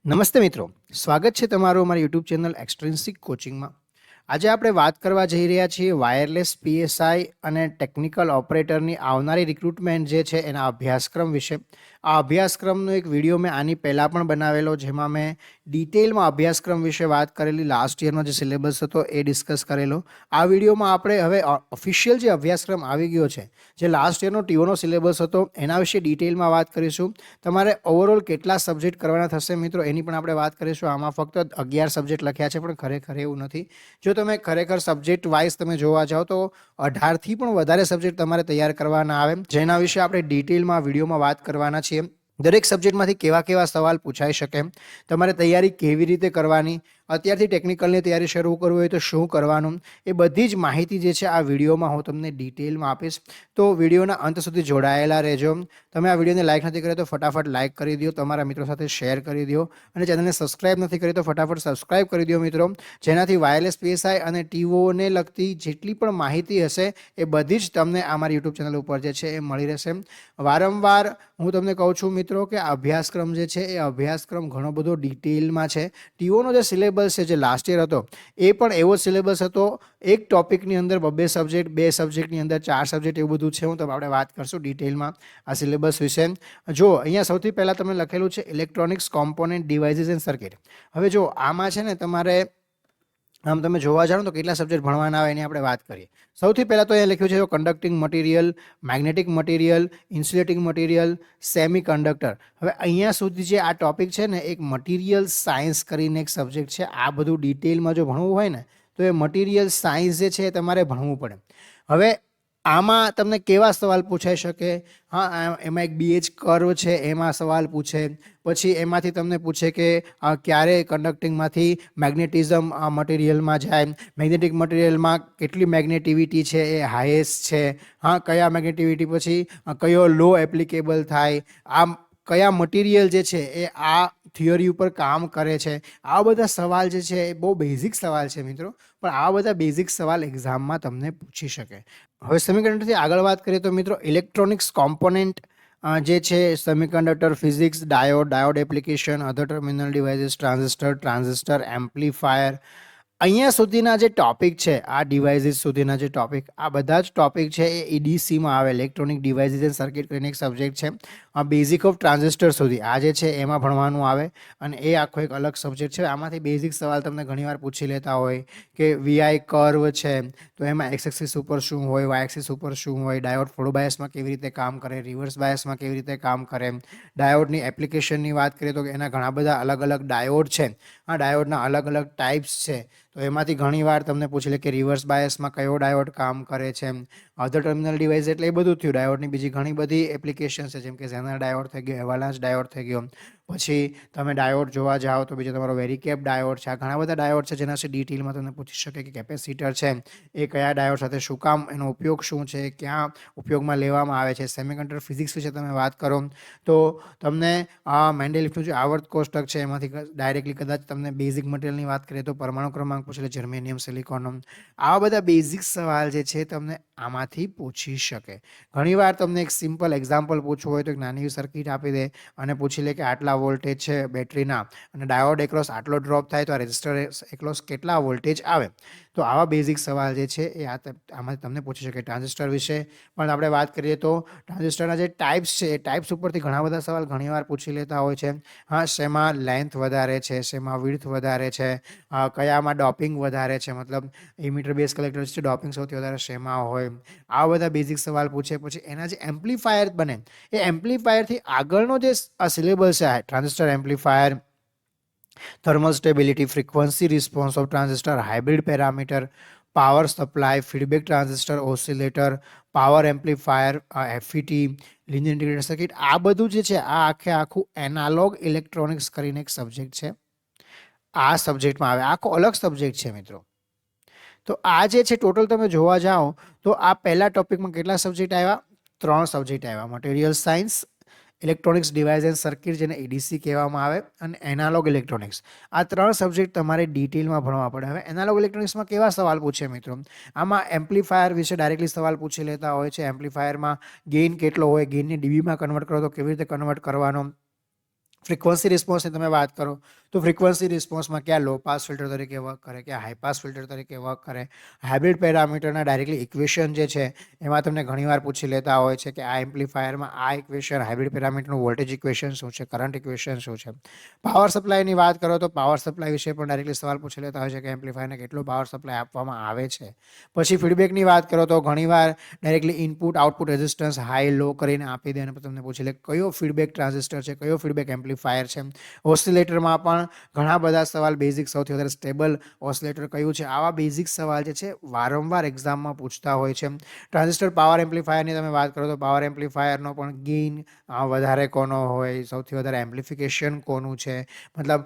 નમસ્તે મિત્રો, સ્વાગત છે તમારું અમારી યુટ્યુબ ચેનલ એક્સટ્રિન્સિક કોચિંગમાં. આજે આપણે વાત કરવા જઈ રહ્યા છીએ વાયરલેસ પીએસઆઈ અને ટેકનિકલ ઓપરેટરની આવનારી રિક્રુટમેન્ટ જે છે એના અભ્યાસક્રમ વિશે. આ અભ્યાસક્રમનો એક વિડીયો મેં આની પહેલાં પણ બનાવેલો, જેમાં મેં ડિટેલમાં અભ્યાસક્રમ વિશે વાત કરેલી, લાસ્ટ યરનો જે સિલેબસ હતો એ ડિસ્કસ કરેલો. આ વિડીયોમાં આપણે હવે ઓફિશિયલ જે અભ્યાસક્રમ આવી ગયો છે, જે લાસ્ટ યરનો ટીઓનો સિલેબસ હતો એના વિશે ડિટેલમાં વાત કરીશું. તમારે ઓવરઓલ કેટલા સબ્જેક્ટ કરવાના થશે મિત્રો એની પણ આપણે વાત કરીશું. આમાં ફક્ત 11 સબ્જેક્ટ લખ્યા છે, પણ ખરેખર એવું નથી. જો તમે ખરેખર સબ્જેક્ટ વાઇઝ તમે જોવા જાઓ તો 18થી પણ વધારે સબ્જેક્ટ તમારે તૈયાર કરવાના આવે, જેના વિશે આપણે ડિટેલમાં વિડીયોમાં વાત કરવાના છીએ. દરેક સબ્જેક્ટમાંથી કેવા કેવા સવાલ પૂછાઈ શકે, તમારે તૈયારી કેવી રીતે કરવાની, અત્યારથી ટેકનિકલની તૈયારી શરૂ કરવી હોય તો શું કરવાનું, એ બધી જ માહિતી જે છે આ વિડીયોમાં હું તમને ડિટેલમાં આપીશ. તો વિડીયોના અંત સુધી જોડાયેલા રહેજો. તમે આ વિડીયોને લાઇક નથી કર્યો તો ફટાફટ લાઇક કરી દો, તમારા મિત્રો સાથે શેર કરી દો, અને ચેનલને સબસ્ક્રાઇબ નથી કરી તો ફટાફટ સબસ્ક્રાઇબ કરી દો મિત્રો, જેનાથી વાયરલેસ પીએસઆઈ અને ટીઓને લગતી જેટલી પણ માહિતી હશે એ બધી જ તમને અમારી યુટ્યુબ ચેનલ ઉપર જે છે એ મળી રહેશે. વારંવાર હું તમને કહું છું મિત્રો કે અભ્યાસક્રમ જે છે એ અભ્યાસક્રમ ઘણો બધો ડિટેલમાં છે. ટીઓનો જે સિલેબસ છે જે લાસ્ટ યર હતો એ પણ એવો સિલેબસ હતો. એક ટોપિકની અંદર 2 સબ્જેક્ટ, 2 સબ્જેક્ટની અંદર 4 સબ્જેક્ટ, એવું બધું છે. હું તો આપણે વાત કરશું ડિટેલમાં આ સિલેબસ વિશે. જો અહીંયા સૌથી પહેલાં તમે લખેલું છે electronics component devices and circuit. હવે જો આમાં છે ને તમારે આમ તમે જોવા જાઓ તો કેટલા સબ્જેક્ટ ભણવાના આવે એની આપણે વાત કરીએ. સૌથી પહેલાં તો અહીંયા લખ્યું છે conducting material, magnetic material, insulating material, semi conductor. હવે અહીંયા સુધી જે આ ટોપિક છે ને એક મટીરિયલ સાયન્સ કરીને એક સબ્જેક્ટ છે. આ બધું ડિટેલમાં જો ભણવું હોય ને તો એ મટીરિયલ સાયન્સ જે છે એ તમારે ભણવું પડે. હવે આમાં તમને કેવા સવાલ પૂછાઈ શકે? એમાં એક BH કર્વ છે એમાં સવાલ પૂછે. પછી એમાંથી તમને પૂછે કે ક્યારે કન્ડક્ટિંગમાંથી મેગ્નેટિઝમ મટીરિયલમાં જાય, મેગ્નેટિક મટીરિયલમાં કેટલી મેગ્નેટિવિટી છે એ હાઈએસ્ટ છે, કયા મેગ્નેટિવિટી પછી કયો લો એપ્લિકેબલ થાય, કયા મટીરિયલ જે છે એ આ થિયરી ઉપર કામ કરે છે. આ બધા સવાલ જે છે એ બહુ બેઝિક સવાલ છે મિત્રો, પણ આ બધા બેઝિક સવાલ એક્ઝામમાં તમને પૂછી શકે. હવે સેમિકન્ડક્ટરથી આગળ વાત કરીએ તો મિત્રો ઇલેક્ટ્રોનિક્સ કોમ્પોનન્ટ જે છે સેમિકન્ડક્ટર, ફિઝિક્સ, ડાયોડ એપ્લિકેશન, અધર ટર્મિનલ ડિવાઇસીસ, ટ્રાન્ઝિસ્ટર, એમ્પ્લીફાયર, અહીંયા સુધીના જે ટોપિક છે, આ ડિવાઇસીસ સુધીના જે ટોપિક, આ બધા જ ટોપિક છે એ EDCમાં આવે, ઇલેક્ટ્રોનિક ડિવાઇસીસ એન્ડ સર્કિટ કરીને એક સબ્જેક્ટ છે. બેઝિક ઓફ ટ્રાન્ઝિસ્ટર સુધી આ જે છે એમાં ભણવાનું આવે, અને એ આખો એક અલગ સબ્જેક્ટ છે. આમાંથી બેઝિક સવાલ તમને ઘણીવાર પૂછી લેતા હોય કે VI કર્વ છે તો એમાં એક્સ એક્સિસ ઉપર શું હોય, વાય એક્સિસ ઉપર શું હોય, ડાયોડ ફોરવર્ડ બાયસમાં કેવી રીતે કામ કરે, રિવર્સ બાયસમાં કેવી રીતે કામ કરે, ડાયોડની એપ્લિકેશનની વાત કરીએ તો એના ઘણા બધા અલગ અલગ ડાયોડ છે. ડાયોડના અલગ અલગ ટાઈપ્સ છે, તો એમાંથી ઘણીવાર તમને પૂછી લે કે રિવર્સ બાયસમાં કયો ડાયોડ કામ કરે છે. અધર ટર્મિનલ ડિવાઇસ એટલે એ બધું થયું. ડાયોડની બીજી ઘણી બધી એપ્લિકેશન છે, જેમ કે ઝેનર ડાયોડ થઈ ગયો, એવાલાન્ચ ડાયોડ થઈ ગયો. પછી તમે ડાયોડ જોવા જાઓ તો બીજો તમારો વેરીકેપ ડાયોડ છે. આ ઘણા બધા ડાયોડ છે જેના વિશે ડિટેલમાં તમને પૂછી શકે કે કેપેસિટર છે એ કયા ડાયોડ સાથે શું કામ, એનો ઉપયોગ શું છે, ક્યાં ઉપયોગમાં લેવામાં આવે છે. સેમિકન્ડક્ટર ફિઝિક્સ વિશે તમે વાત કરો તો તમને મેન્ડેલિફનું જે આવર્ત કોષ્ટક છે એમાંથી ડાયરેક્ટલી કદાચ તમને બેઝિક મટીરિયલની વાત કરીએ તો પરમાણુ ક્રમાંક પૂછી લે, જર્મેનિયમ, સિલિકોન. આવા બધા બેઝિક સવાલ જે છે તમને આમાંથી પૂછી શકે. ઘણીવાર તમને એક સિમ્પલ એક્ઝામ્પલ પૂછવું હોય તો એક નાની સર્કિટ આપી દે અને પૂછી લે કે આટલા વોલ્ટેજ છે બેટરીના અને ડાયોડ એક્રોસ આટલો ડ્રોપ થાય તો આ રેઝિસ્ટર એક્રોસ કેટલા વોલ્ટેજ આવે. તો આવા બેઝિક સવાલ જે છે એ આમાંથી તમને પૂછી શકે. ટ્રાન્ઝિસ્ટર વિશે પણ આપણે વાત કરીએ તો ટ્રાન્ઝિસ્ટરના જે ટાઈપ્સ છે એ ટાઈપ્સ ઉપરથી ઘણા બધા સવાલ ઘણીવાર પૂછી લેતા હોય છે. શેમાં લેન્થ વધારે છે, શેમાં વિડ્થ વધારે છે, કયામાં ડોપિંગ વધારે છે, મતલબ ઇમીટર બેઝ કલેક્ટર છે, ડોપિંગ સૌથી વધારે શેમાં હોય. આ બધા બેઝિક સવાલ પૂછે. પછી એના જે એમ્પ્લીફાયર બને એ એમ્પ્લીફાયરથી આગળનો જે સિલેબસ છે, transistor amplifier, thermal stability, frequency response of transistor, hybrid parameter, power supply, feedback transistor, oscillator, power amplifier, FET, linear integrated circuit, આ બધું જે છે આ આખું એનાલોગ ઇલેક્ટ્રોનિક્સ કરીને એક સબ્જેક્ટ છે. આ સબ્જેક્ટમાં આવે, આખો અલગ સબ્જેક્ટ છે મિત્રો. તો આ જે છે ટોટલ તમે જોવા જાઓ તો આ પહેલા ટોપિકમાં કેટલા સબ્જેક્ટ આવ્યા? 3 સબ્જેક્ટ આવ્યા. Material science, electronics device and circuit જેને EDC કહેવામાં આવે, અને એનાલોગ ઇલેક્ટ્રોનિક્સ. આ 3 સબ્જેક્ટ તમારે ડિટેલમાં ભણવા પડે. હવે એનાલોગ ઇલેક્ટ્રોનિક્સમાં કેવા સવાલ પૂછે મિત્રો? આમાં એમ્પ્લીફાયર વિશે ડાયરેક્ટલી સવાલ પૂછી લેતા હોય છે. એમ્પ્લીફાયરમાં ગેઇન કેટલો હોય, ગેઇનને dBમાં કન્વર્ટ કરો તો કેવી રીતે કન્વર્ટ કરવાનો. ફ્રીક્વન્સી રિસ્પોન્સની તમે વાત કરો તો ફ્રીક્વન્સી રિસ્પોન્સમાં ક્યાં લો પાસ ફિલ્ટર તરીકે વર્ક કરે, ક્યાં હાઈ પાસ ફિલ્ટર તરીકે વર્ક કરે. હાઇબ્રિડ પેરામીટરના ડાયરેક્ટલી ઇક્વેશન જે છે એમાં તમને ઘણીવાર પૂછી લેતા હોય છે કે આ એમ્પ્લીફાયરમાં આ ઇક્વેશન હાઇબ્રિડ પેરામીટરનું વોલ્ટેજ ઇક્વેશન શું છે, કરંટ ઇક્વેશન શું છે. પાવર સપ્લાયની વાત કરો તો પાવર સપ્લાય વિશે પણ ડાયરેક્ટલી સવાલ પૂછી લેતા હોય છે કે એમ્પ્લીફાયરને કેટલો પાવર સપ્લાય આપવામાં આવે છે. પછી ફીડબેકની વાત કરો તો ઘણીવાર directly input output resistance high low કરીને આપી દે અને તમને પૂછી લે કયો ફીડબેક ટ્રાન્ઝિસ્ટર છે, કયો ફીડબેક એમ્પ્લીફાયર છે. ઓસિલેટરમાં પણ ઘણા બધા સવાલ બેઝિક સૌથી વધારે સ્ટેબલ ઓસિલેટર કયું છે, આવા બેઝિક સવાલ જે છે વારંવાર એક્ઝામમાં પૂછતા હોય છે. ટ્રાન્ઝિસ્ટર પાવર એમ્પ્લીફાયરની તમે વાત કરો તો પાવર એમ્પ્લીફાયરનો પણ ગેઇન વધારે કોનો હોય, સૌથી વધારે એમ્પ્લિફિકેશન કોનું છે, મતલબ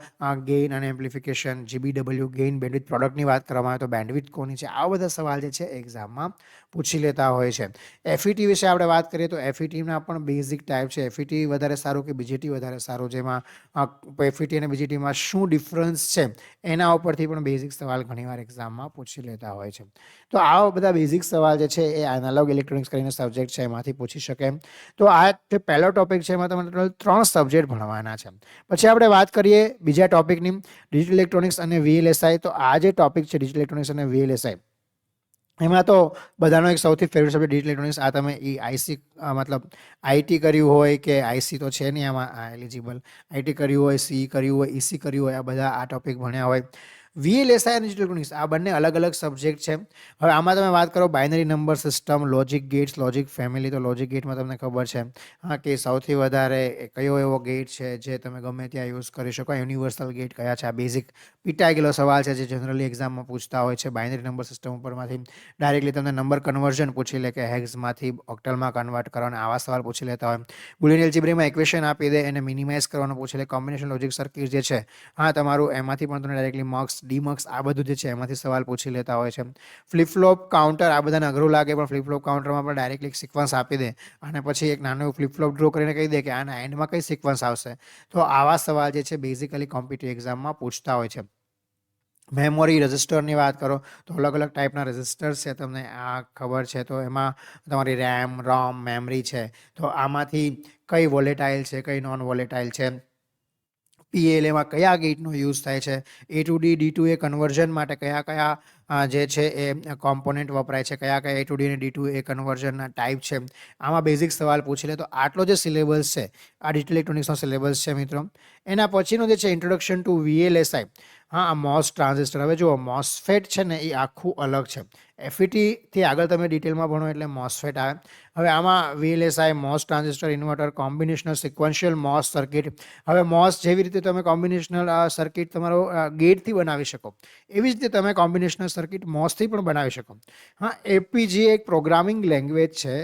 ગેઇન અને એમ્પ્લિફિકેશન GBW ગેઇન બેન્ડવિડ્થ પ્રોડક્ટની વાત કરવામાં આવે તો બેન્ડવિડ્થ કોની છે, આવા બધા સવાલ જે છે એક્ઝામમાં પૂછી લેતા હોય છે. FET વિશે આપણે વાત કરીએ તો FETના પણ બેઝિક ટાઈપ છે. FET વધારે સારું કે BJT વધારે સારું, જેમાં FET અને BJTમાં શું ડિફરન્સ છે એના ઉપરથી પણ બેઝિક સવાલ ઘણીવાર એક્ઝામમાં પૂછી લેતા હોય છે. તો આવા બધા બેઝિક સવાલ જે છે એ એનાલોગ ઇલેક્ટ્રોનિક્સ કરીને સબ્જેક્ટ છે એમાંથી પૂછી શકે. તો આ જે પહેલો ટોપિક છે એમાં તમારે 3 સબ્જેક્ટ ભણવાના છે. પછી આપણે વાત કરીએ બીજા ટોપિકની, ડિજિટલ ઇલેક્ટ્રોનિક્સ અને VLSI. તો આ જે ટોપિક છે ડિજિટલ ઇલેક્ટ્રોનિક્સ અને VLSI, એમાં તો બધાનો એક સૌથી ફેવરેટ સબ્જેક્ટ ડિજિટલ ઇલેક્ટ્રોનિક્સ. આ તમે આઈસી મતલબ IT કર્યું હોય કે IC તો છે નહીં આમાં એલિજિબલ, IT કર્યું હોય, CE કર્યું હોય, EC કર્યું હોય, આ બધા આ ટોપિક ભણ્યા હોય. VLSI અને ડિજિટલ ઇલેક્ટ્રોનિક્સ આ બંને અલગ અલગ સબ્જેક્ટ છે. હવે આમાં તમે વાત કરો binary number system, logic gates, logic family. તો લોજિક ગેટમાં તમને ખબર છે કે સૌથી વધારે કયો એવો ગેટ છે જે તમે ગમે ત્યાં યુઝ કરી શકો, યુનિવર્સલ ગેટ કયા છે. આ બેઝિક પીટાઈ ગયેલો સવાલ છે જે જનરલી એક્ઝામમાં પૂછતા હોય છે. બાઇનરી નંબર સિસ્ટમ ઉપરમાંથી ડાયરેક્ટલી તમને નંબર કન્વર્ઝન પૂછી લે કે હેક્સમાંથી ઓક્ટલમાં કન્વર્ટ કરવાના આવા સવાલ પૂછી લેતા હોય. બુલિયન એલ્જિબ્રામાં ઇક્વેશન આપી દે એને મિનિમાઇઝ કરવાનું પૂછી લે. કોમ્બિનેશન લોજિક સર્કિટ જે છે તમારું એમાંથી પણ તમને ડાયરેક્ટલી મક્સ, ડીમક્સ આ બધું જે છે એમાંથી સવાલ પૂછી લેતા હોય છે. ફ્લિપફ્લોપ કાઉન્ટર આ બધાને અઘરું લાગે પણ ફ્લિપફ્લોપ કાઉન્ટરમાં પણ ડાયરેક્ટલી સિક્વન્સ આપી દે અને પછી એક નાનું ફ્લિપફ્લોપ ડ્રો કરીને કહી દે કે આના એન્ડમાં કઈ સિક્વન્સ આવશે. તો આવા સવાલ જે છે બેઝિકલી કોમ્પિટિટિવ એક્ઝામમાં પૂછતા હોય છે. મેમોરી રજિસ્ટરની વાત કરો તો અલગ અલગ ટાઈપના રજિસ્ટર્સ છે, તમને આ ખબર છે. તો એમાં તમારી રેમ, રોમ, મેમરી છે. તો આમાંથી કઈ વોલેટાઇલ છે, કઈ નોન વોલેટાઇલ છે. PLAમાં કયા ગેટનો યુઝ થાય છે. A to D, D to A conversion માટે કયા કયા જે છે એ કોમ્પોનન્ટ વપરાય છે, કયા કયા A to D અને D to A કન્વર્ઝનના ટાઈપ છે. આમાં બેઝિક સવાલ પૂછી લે. તો આટલો જે સિલેબસ છે આ ડિજિટલ ઇલેક્ટ્રોનિક્સનો સિલેબસ છે મિત્રો. એના પછીનો જે છે ઇન્ટ્રોડક્શન ટુ VLSI. આ MOS ટ્રાન્ઝિસ્ટર. હવે જુઓ MOSFET છે ને એ આખું અલગ છે. FETથી આગળ તમે ડિટેલમાં ભણો એટલે MOSFET આવે. હવે આમાં VLSI, MOS transistor inverter, combinational sequential MOS circuit. હવે MOS જેવી રીતે તમે કોમ્બિનેશનલ સર્કિટ તમારો ગેટથી બનાવી શકો એવી જ રીતે તમે કોમ્બિનેશનલ સર્કિટ MOSથી પણ બનાવી શકો. FPGA એક પ્રોગ્રામિંગ લેંગ્વેજ છે,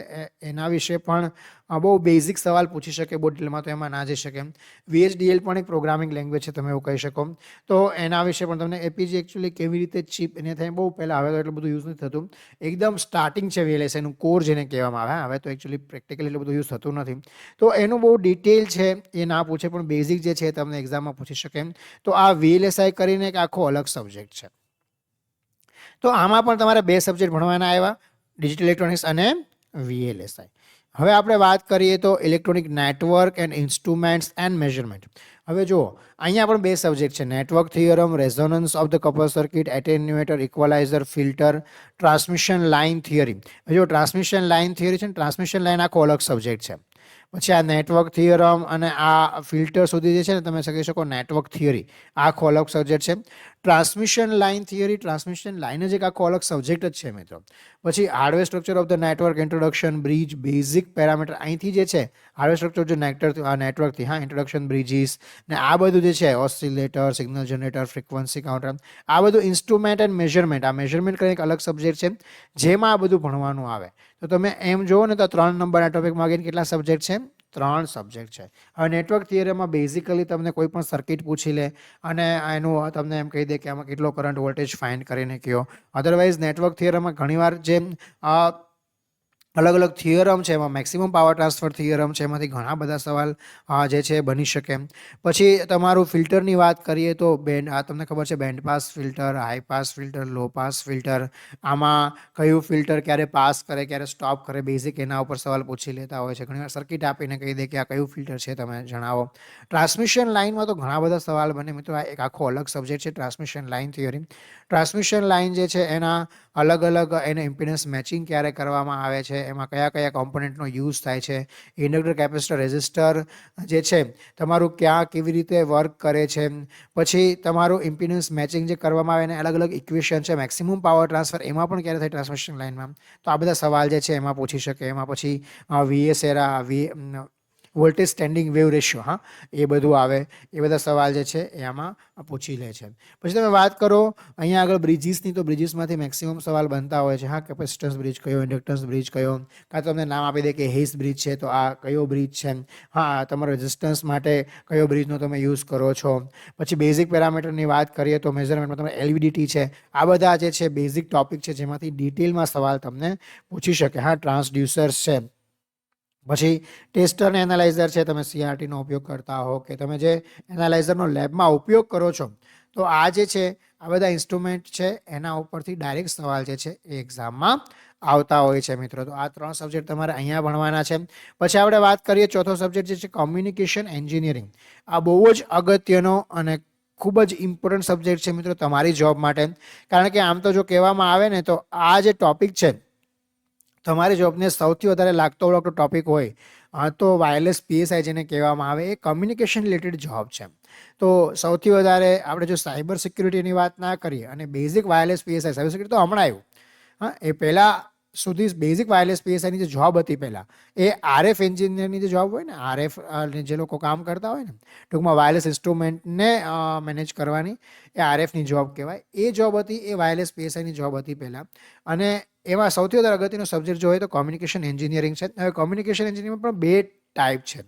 એના વિશે પણ બહુ બેઝિક સવાલ પૂછી શકે, બહુ ડિટેલમાં તો એમાં ના જઈ શકે. VHDL પણ એક પ્રોગ્રામિંગ લેંગ્વેજ છે, તમે એવું કહી શકો. તો એના વિશે પણ તમને FPGA એકચ્યુઅલી કેવી રીતે ચીપ એને થાય બહુ પહેલાં, હવે તો એટલું બધું યુઝ નથી થતું. એકદમ સ્ટાર્ટિંગ છે VLSIનું કોર જેને કહેવામાં આવે. હવે તો એકચ્યુઅલી પ્રેક્ટિકલી એટલું બધું યુઝ થતું નથી. તો એનું બહુ ડિટેલ છે એ ના પૂછે પણ બેઝિક જે છે તમને એક્ઝામમાં પૂછી શકે. તો આ VLSI કરીને એક આખો અલગ સબ્જેક્ટ છે. તો આમાં પણ તમારે 2 સબ્જેક્ટ ભણવાના આવ્યા, ડિજિટલ ઇલેક્ટ્રોનિક્સ અને VLSI. હવે આપણે વાત કરીએ તો electronic network and instruments and measurement. હવે જુઓ અહીંયા પણ 2 સબ્જેક્ટ છે, network theorem, resonance of the couple circuit, attenuator, equaliser, filter, transmission line theory. જો ટ્રાન્સમિશન લાઇન થિયરી છે ને, ટ્રાન્સમિશન લાઇન આખો અલગ સબ્જેક્ટ છે. પછી આ નેટવર્ક થિયરમ અને આ ફિલ્ટર સુધી જે છે ને તમે કહી શકો નેટવર્ક થિયરી, આખો અલગ સબ્જેક્ટ છે. Transmission line theory, transmission line જ એક આખો અલગ સબ્જેક્ટ જ છે મિત્રો. પછી hardware structure of the network, introduction, bridge, basic parameter. અહીંથી જે છે હાર્ડવેર સ્ટ્રક્ચર જે નેટવર્કથી ઇન્ટ્રોડક્શન, બ્રિજીસ ને આ બધું જે છે oscillator, signal generator, frequency counter, આ બધું ઇન્સ્ટ્રુમેન્ટ એન્ડ મેઝરમેન્ટ. આ મેઝરમેન્ટ કરીને એક અલગ સબ્જેક્ટ છે જેમાં આ બધું ભણવાનું આવે. તો તમે એમ જુઓ ને તો 3 નંબરના ટોપિકમાં આવીને કેટલા સબ્જેક્ટ છે? 3 સબ્જેક્ટ છે. હવે નેટવર્ક થિયરીમાં બેઝિકલી તમને કોઈ પણ સર્કિટ પૂછી લે અને એનું તમને એમ કહી દે કે આમાં કેટલો કરંટ વોલ્ટેજ ફાઇન્ડ કરીને કહો. અધરવાઇઝ નેટવર્ક થિયરીમાં ઘણીવાર જે અલગ અલગ થિયરમ છે, એમાં મેક્સિમમ પાવર ટ્રાન્સફર થિયરમ છે, એમાંથી ઘણા બધા સવાલ જે છે બની શકે. પછી તમારું ફિલ્ટરની વાત કરીએ તો તમને ખબર છે band pass filter, high pass filter, low pass filter, આમાં કયું ફિલ્ટર ક્યારે પાસ કરે ક્યારે સ્ટોપ કરે, બેઝિક એના ઉપર સવાલ પૂછી લેતા હોય છે. ઘણીવાર સર્કિટ આપીને કહી દે કે આ કયું ફિલ્ટર છે તમે જણાવો. ટ્રાન્સમિશન લાઇનમાં તો ઘણા બધા સવાલ બને મિત્રો. આ એક આખો અલગ સબ્જેક્ટ છે transmission line theory. Transmission line જે છે એના અલગ અલગ એને ઇમ્પિડન્સ મેચિંગ ક્યારે કરવામાં આવે છે, એમાં કયા કયા કોમ્પોનન્ટનો યુઝ થાય છે, ઇન્ડક્ટર, કેપેસિટર, રેઝિસ્ટર જે છે તમારું ક્યાં કેવી રીતે વર્ક કરે છે, પછી તમારું ઇમ્પિડન્સ મેચિંગ જે કરવામાં આવે એને અલગ અલગ ઇક્વેશન છે, મેક્સિમમ પાવર ટ્રાન્સફર એમાં પણ ક્યારે થાય ટ્રાન્સમિશન લાઇનમાં. તો આ બધા સવાલ જે છે એમાં પૂછી શકે. એમાં પછી VS એરા, વોલ્ટેજ સ્ટેન્ડિંગ વેવ રેશિયો, હા એ બધું આવે. એ બધા સવાલ જે છે એ આમાં પૂછી લે છે. પછી તમે વાત કરો અહીંયા આગળ બ્રિજીસની, તો બ્રિજીસમાંથી મેક્સિમમ સવાલ બનતા હોય છે. હા, કેપેસિટન્સ બ્રિજ કયો, ઇન્ડક્ટન્સ બ્રિજ કયો, કાં તો તમને નામ આપી દે કે હેઇસ બ્રિજ છે તો આ કયો બ્રિજ છે. હા, તમારો રેઝિસ્ટન્સ માટે કયો બ્રિજનો તમે યુઝ કરો છો. પછી બેઝિક પેરામીટરની વાત કરીએ તો મેઝરમેન્ટમાં તમે LVDT છે. આ બધા જે છે બેઝિક ટોપિક છે જેમાંથી ડિટેલમાં સવાલ તમને પૂછી શકે. હા, ટ્રાન્સડ્યુસર્સ છે. પછી ટેસ્ટર અને એનાલાઇઝર છે. તમે CRTનો ઉપયોગ કરતા હો કે તમે જે એનાલાઇઝરનો લેબમાં ઉપયોગ કરો છો, તો આ જે છે આ બધા ઇન્સ્ટ્રુમેન્ટ છે એના ઉપરથી ડાયરેક્ટ સવાલ જે છે એ એક્ઝામમાં આવતા હોય છે મિત્રો. તો આ 3 સબ્જેક્ટ તમારે અહીંયા ભણવાના છે. પછી આપણે વાત કરીએ ચોથો સબ્જેક્ટ જે છે કોમ્યુનિકેશન એન્જિનિયરિંગ. આ બહુ જ અગત્યનો અને ખૂબ જ ઇમ્પોર્ટન્ટ સબ્જેક્ટ છે મિત્રો તમારી જોબ માટે. કારણ કે આમ તો જો કહેવામાં આવે ને તો આ જે ટોપિક છે તમારી જોબને સૌથી વધારે લાગતો વળગતો ટોપિક હોય તો વાયરલેસ PSI જેને કહેવામાં આવે એ કમ્યુનિકેશન રિલેટેડ જોબ છે. તો સૌથી વધારે આપણે જો સાયબર સિક્યુરિટીની વાત ના કરીએ અને basic wireless PSI, cyber security તો હમણાં આવ્યું. હા, એ પહેલાં સુધી બેઝિક વાયરલેસ PSIની જે જોબ હતી પહેલાં, એ RF એન્જિનિયરની જે જોબ હોય ને, RF જે લોકો કામ કરતા હોય ને, ટૂંકમાં વાયરલેસ ઇન્સ્ટ્રુમેન્ટને મેનેજ કરવાની, એ RFની જોબ કહેવાય. એ જોબ હતી, એ વાયરલેસ PSIની જોબ હતી પહેલાં. અને એમાં સૌથી વધારે અગત્યનો સબ્જેક્ટ જોઈએ તો કોમ્યુનિકેશન એન્જિનિયરિંગ છે. હવે કોમ્યુનિકેશન એન્જિનિયરિંગમાં પણ 2 ટાઈપ છે.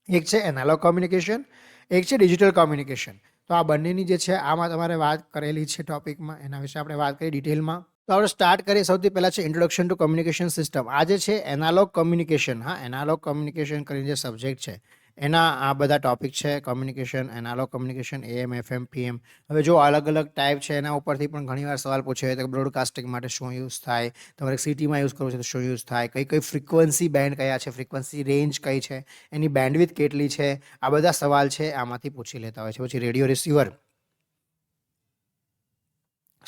એક છે એનાલોગ કોમ્યુનિકેશન, એક છે ડિજિટલ કોમ્યુનિકેશન. તો આ બંનેની જે છે આમાં તમારે વાત કરેલી છે ટોપિકમાં, એના વિશે આપણે વાત કરીએ ડિટેલમાં. તો આપણે સ્ટાર્ટ કરીએ. સૌથી પહેલાં છે ઇન્ટ્રોડક્શન ટુ કમ્યુનિકેશન સિસ્ટમ. આ જે છે એનાલોગ કમ્યુનિકેશન, હા એનાલોગ કમ્યુનિકેશન કરીને જે સબ્જેક્ટ છે એના આ બધા ટોપિક છે. Communication, analog communication, AM, FM, PM. હવે જો અલગ અલગ ટાઈપ છે એના ઉપરથી પણ ઘણીવાર સવાલ પૂછે તો બ્રોડકાસ્ટિંગ માટે શું યુઝ થાય, તમારે સિટીમાં યુઝ કરવું છે તો શું યુઝ થાય, કઈ કઈ ફ્રિકવન્સી બેન્ડ કયા છે, ફ્રિકવન્સી રેન્જ કઈ છે, એની બેન્ડવિડ્થ કેટલી છે, આ બધા સવાલ છે આમાંથી પૂછી લેતા હોય છે. પછી રેડિયો રિસીવર,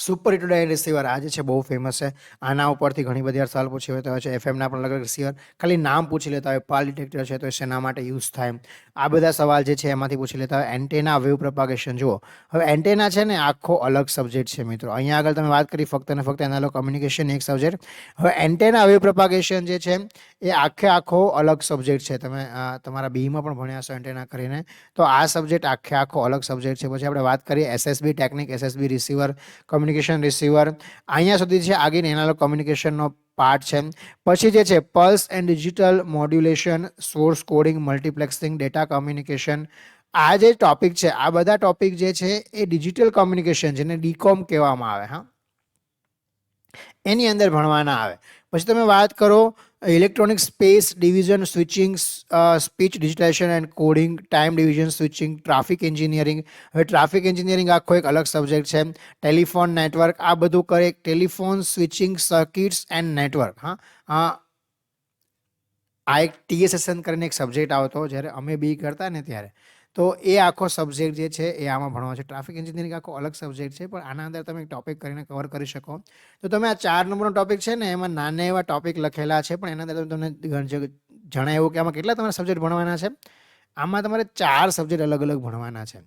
સુપર હિટોડાઇન રિસીવર આ જે છે બહુ ફેમસ છે. આના ઉપરથી ઘણી બધી સવાલ પૂછી લેતા હોય છે. FMના પણ અલગ અલગ રિસીવર ખાલી નામ પૂછી લેતા હોય. પાલ ડિટેક્ટર છે તો એ શેના માટે યુઝ થાય, આ બધા સવાલ જે છે એમાંથી પૂછી લેતા હોય. Antenna, wave propagation. જુઓ, હવે એન્ટેના છે ને આખો અલગ સબ્જેક્ટ છે મિત્રો. અહીંયા આગળ તમે વાત કરી ફક્ત ને ફક્ત એનાલોગ કમ્યુનિકેશન એક સબ્જેક્ટ. હવે એન્ટેના, વેવ પ્રોપાગેશન જે છે એ આખો અલગ સબ્જેક્ટ છે. તમે તમારા BEમાં પણ ભણ્યા છો એન્ટેના કરીને. તો આ સબ્જેક્ટ આખો અલગ સબ્જેક્ટ છે. પછી આપણે વાત કરીએ SSB technique, SSB receiver, communication receiver. અહીંયા સુધી છે આગળ એનાલોગ કમ્યુનિકેશનનો પાર્ટ છે. પછી જે છે pulse and digital modulation, source coding, multiplexing, data communication. આ જે ટોપિક છે આ બધા ટોપિક જે છે એ ડિજિટલ કોમ્યુનિકેશન જેને DCOM કહેવામાં આવે, હા એની અંદર ભણવાના આવે. પછી તમે વાત કરો electronic space division, switching, speech digitization and coding, time division switching, traffic engineering. હવે ટ્રાફિક એન્જિનિયરિંગ આખો એક અલગ સબ્જેક્ટ છે. ટેલિફોન નેટવર્ક, આ બધું કરે. Telephone switching circuits and network. હા, આ એક TSSN કરીને એક સબ્જેક્ટ આવતો જ્યારે અમે BE કરતા ને ત્યારે. તો એ આખો સબ્જેક્ટ જે છે એ આમાં ભણવાનો છે. ટ્રાફિક એન્જિનિયરિંગ આખો અલગ સબ્જેક્ટ છે, પણ આના અંદર તમે એક ટોપિક કરીને કવર કરી શકો. તો તમે આ 4 નંબરનો ટોપિક છે ને એમાં નાના એવા ટોપિક લખેલા છે, પણ એના અંદર તમને જણાય એવું કે આમાં કેટલા તમારે સબ્જેક્ટ ભણવાના છે. આમાં તમારે 4 સબ્જેક્ટ અલગ અલગ ભણવાના છે.